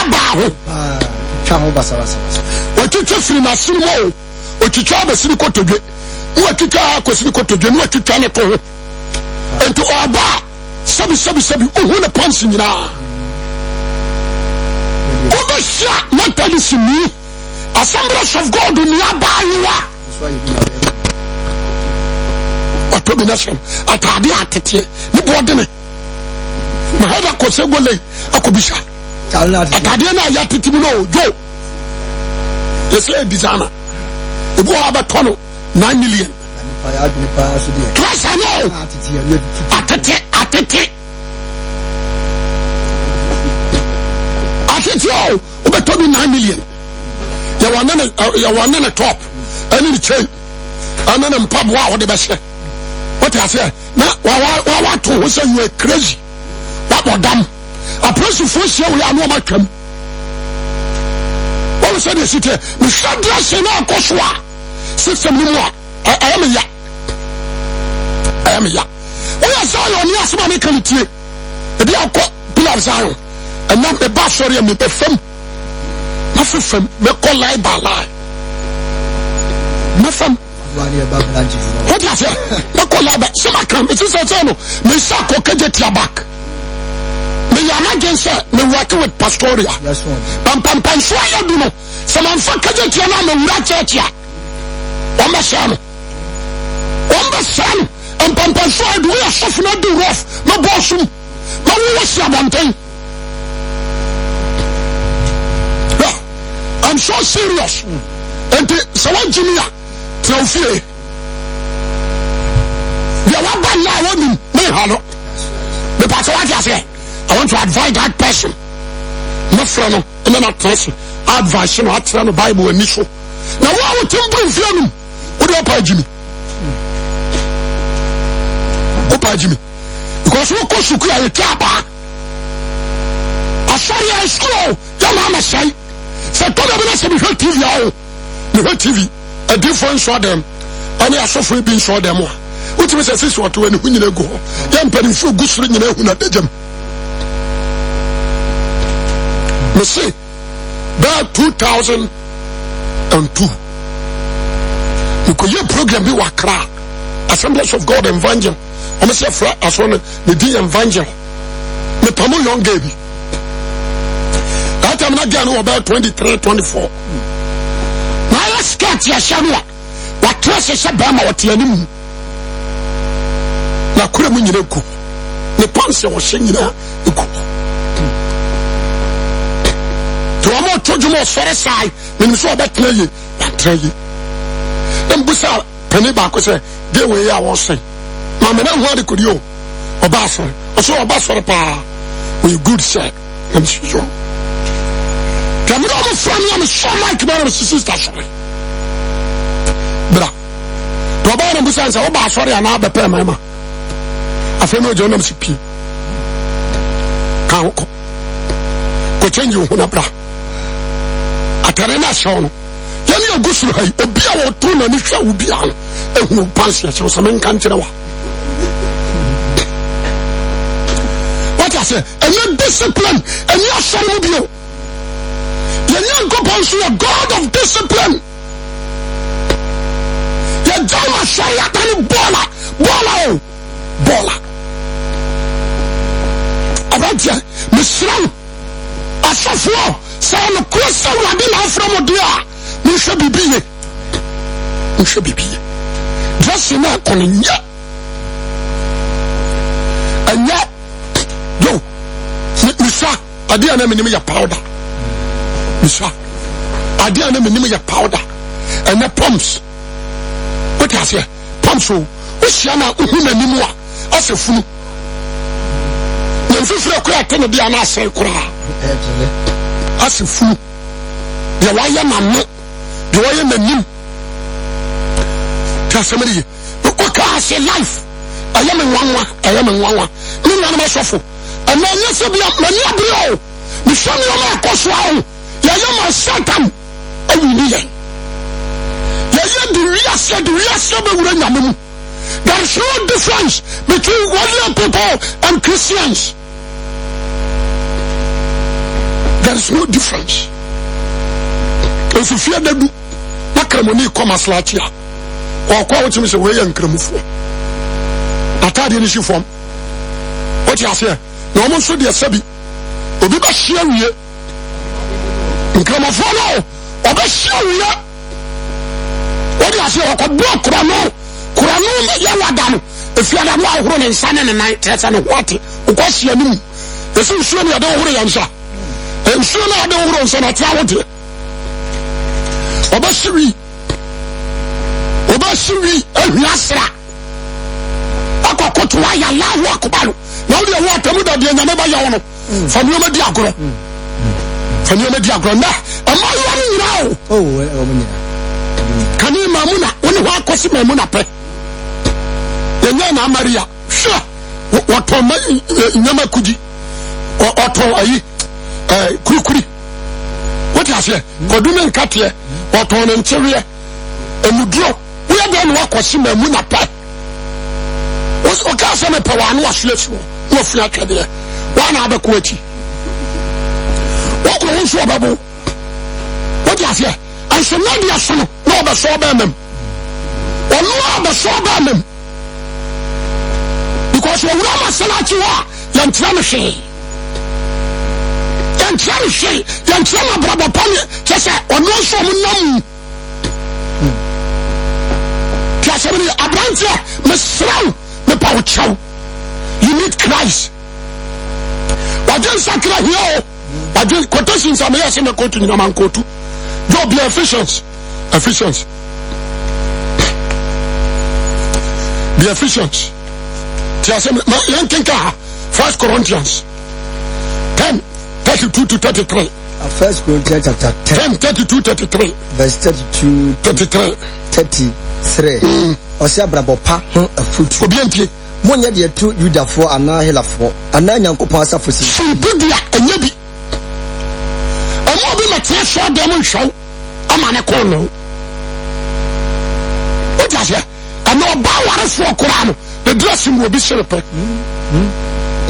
abaho twa ho basa o twitwa firi masim mo o twitwa basiri kotodwe o twitwa kosiri kotodwe no twitwa ne to ho ento oba sabi o hu na pansi nyina o ba sha mentally simi Assemblies of God ni abayiwa domination atade atete ni bodene mahada ko segole akobisha atade na ya tete no jo yese designer ebu aba tono 9 million class no atete obeto 9 million ya wanana top ani chain anana mpabwa o de bese what I say na wa to say you are crazy what bodam a person for share we are no matwam what say the city me shadra say na akoswa system ni mo I am ya we say you ni asema me kan tie e bi akọ pillars ayo and na me ba sorry me be fam na fam me call lie by lie me fam what you say? Makolaba, some come. It is a no. Me sako keje tiabak. Me yana gense. Me working with Pastoria. That's one. Pam swaya duno. Some anfa keje tiana me ura chetia. Omba sano. Pam swaya duwe a sofu na do rough. No bossum. No we see abonten. I'm so serious. And someone Jimmy. Teofie the one now want me hello the pastor what you say I want to advise that person no friend and then person advice you at the Bible and so now what would you bring film what up Jimmy because we go school at Kapa I saw you school your mama say to the say TV TV a different show them and I suffer being show them What you say what when you go? Young penny for good swing in a jam. You see, that 2002. You could hear program be wakra. Assemblies of God Evangel. I'm say as one the D Evangel. The Pamo young baby. That time I get about 23, 24. Now let's get your shamua. What trust is a bama what you need. Na kure mu nyina ku ne panse wo hye nyina ku to amo tojumo sore sai nim so obetna yi atrayi embusa pani ba ko se de we ya wo sai ma me na hu ade kodi o oba sore pa we good say am sure kamera mo from am so like my sister sorry bra to ba na busa nsa oba sore ana be pe mama afemi ojo nam sipi ka ko change wo na bra atare na show no yani ogusuru hai obi a wo to na ni hwa wo bia no ehu panse ya so men kan kire wa what I say any discipline and you shall mu bio yani go ponso a God of discipline ya jama shaya tani bola abadia misran asafo say no kwesa wade na from dia mi hwe bibiye just na konya anya yo misa adia na menim ya powder misa adia na menim ya powder and pumps what I say pumps o shama uhuna nimu a asefunu nfifire ko atene dia na asai kura asefunu de waya mamno de waya nanim tasemeri ko ka se life ayame nwanwa ni nana ma sofo ana nyese bia mani abrio ni shami o ma koso awo ya yama satan awini ye ya de wiase be wura nyamemu. There is no difference between worldly people and Christians. There is no difference. If you fear the do, what cremoni come as last year? Or quality is away and cremufo. Atadi in issue form. What you say? No one should be a sabi. Obiba share we. Cremofo, Oba share we. What you say? Or block Rano. Kuranu ya wadano if you are no ahoro ne nsane ne nan tresa ne hoate ukwasi anim ese nsuo ne ade ohoro ya nsa nsuo ne ade ohoro nsa na tia wote obasiri ehwiasra akokoto wa ya Allahu akbar na ode wo atamu da de nyame ba ya wono fami o ma di agoro na ama yo nyina o kani mamuna woni ho akosi mamuna pe na Maria sure what nyama kuji oto ayi kurikuri what you say kodune nkatie oto ne nchewe emudro we dey no akosi mamu na pa o ka se me pa wa no ahlesu wo fi akade wa na abeku ati wo ko wo so babo what you say I should not be a son no be so ba mem ono be so ba mem because we wura masalachi wa yantra she yantra brabo pani kese ono so munam kese ni abrantia mesrau me pauchau you need Christ wajen sakra hiyo wajen quotation sa me yase me kotu ni na man kotu job be efficient be efficient. First Corinthians 10:32-33. 1 Corinthians chapter 10 10:32-33. verse 32-33. 33. Osia brabopa afutu. Obiantie. Monya de tu Judafo ana helafo. Ana Nyankopon asafo si. Subudia enyebi. Omo bi matia so dem nhwo. Ama ne ko no. What you say? And no bower for Korano, the dressing will be shelter.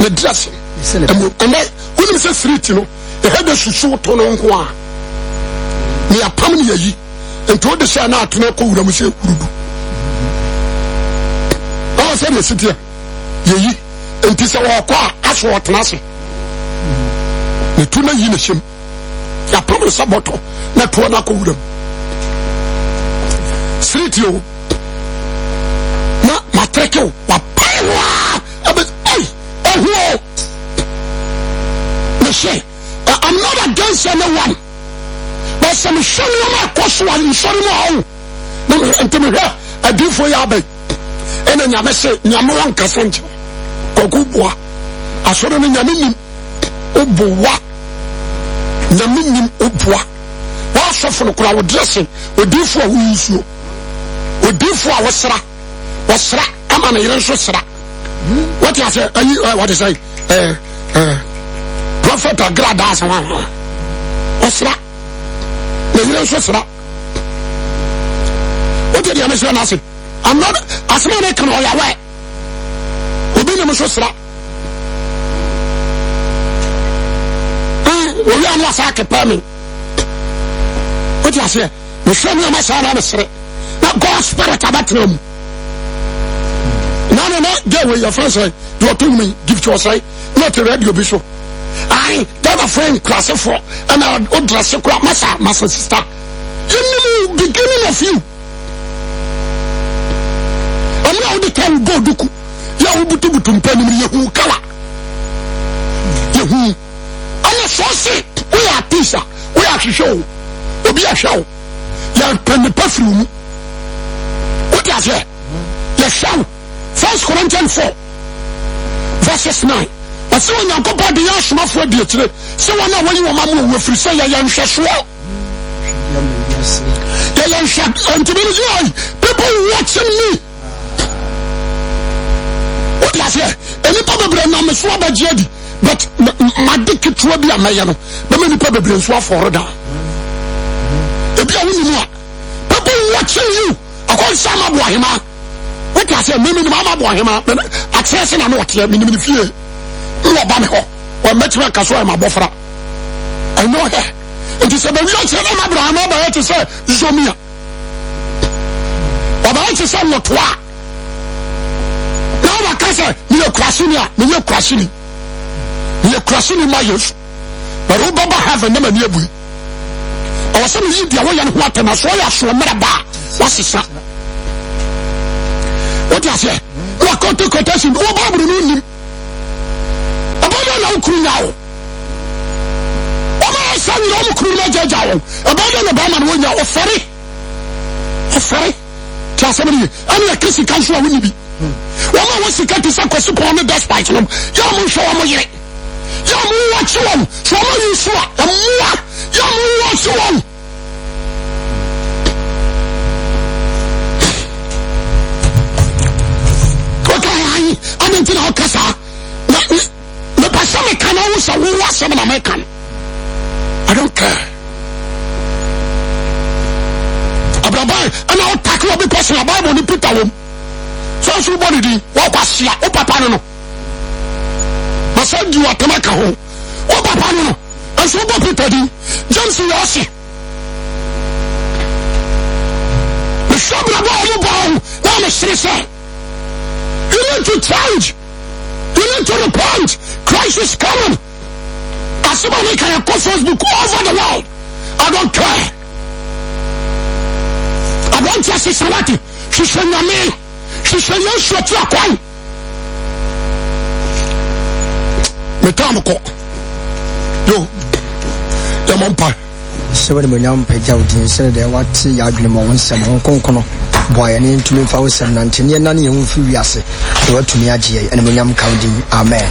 The dressing. And when you say 3, you know, the head is short on one. We are permanently and told the Shana to know who the Monsieur Kudu. I said, the city, ye, and this our qua, as what Nasi. The tuna unishim. I promise a bottle, not one I could. Street you. Not my trecho, what power. I'm not against anyone. But some show me my question and show me how. And to me, I do for you. And then I say, Yamuan Cassanjo, Kokubwa, I saw them in Yamin Ubuwa, Yamin Ubwa. What's for the crowd dressing? We do for who we do for our Sra. What's Sra? I'm an Iranian Sra. What you say? What is I? Prophet Agradas. What's that? The Iranian Sra. What did you say? I'm not as many can all away. Who be the Musra? We are not like a permit. What you say? You show me my son, I'm straight. Now God's spirit about them. No, get away your friends. You are telling me, give to us, not a radio bishop. I got a friend class for, and I would dress a crop, my sister. You know, beginning of you. I'm now the time go duku. Yahubutum penny, Yahu Kala. Yahu. I'm so sick. We are pizza. We are to show. We be a show. You're penny perfume. What is it? Your show. 1 Corinthians 4 verses 9. I say when you go by the Yashma for the today, so I know when you are with free say young Shashua. Young Shap and to be people watching me. What is it? Any probably name is Swaba Jedi, but my dick will be a mayano. The many probably swap for her down. If you are people watching you, I call Sama Bohima. What I say, maybe Mama Bohima, accessing a note here, minimum fear. You are Bamiho, or Metro Casua, my bofra. I know her. It is a very young Abraham, I to say, Zomia. But I to say, not what. Now I can say, you're crushing ya, you're crushing. You're crushing my use. But who Baba have a name of you? I was saying, you are one water, and I saw you, what's his son? What I say? What got to quotation? Oh, Babu, about an now. Oh, my son, you could not judge our about an Obama when you're ferry. A ferry? Tell somebody, I'm a kissing country. One was the cat to suck us upon the despite them. Yamu show me. Yamu watch you on. So you saw a more. Yamu watch you on. I don't know Casa. The person can also watch some American. I don't care. And I'll tackle because the Bible you put away. So somebody did what was here. Oh, Papa, no. I said you are Tamaka home. Oh, Papa, no. And so what people do. Johnson Yossi. The shop of the ball. Now, Mr. Say. You need to change. You need to repent. Christ is coming. As somebody can go Facebook over the world. I don't care. I don't just say somebody. She said, me. She said, you should try quite. Metamako. Yo. The Mompa. So when we young page out in Saturday, what see Yaglimon, some Concono. Boy, and into me for 17 years, none of you feel yes. To what to me, and when I'm counting, amen.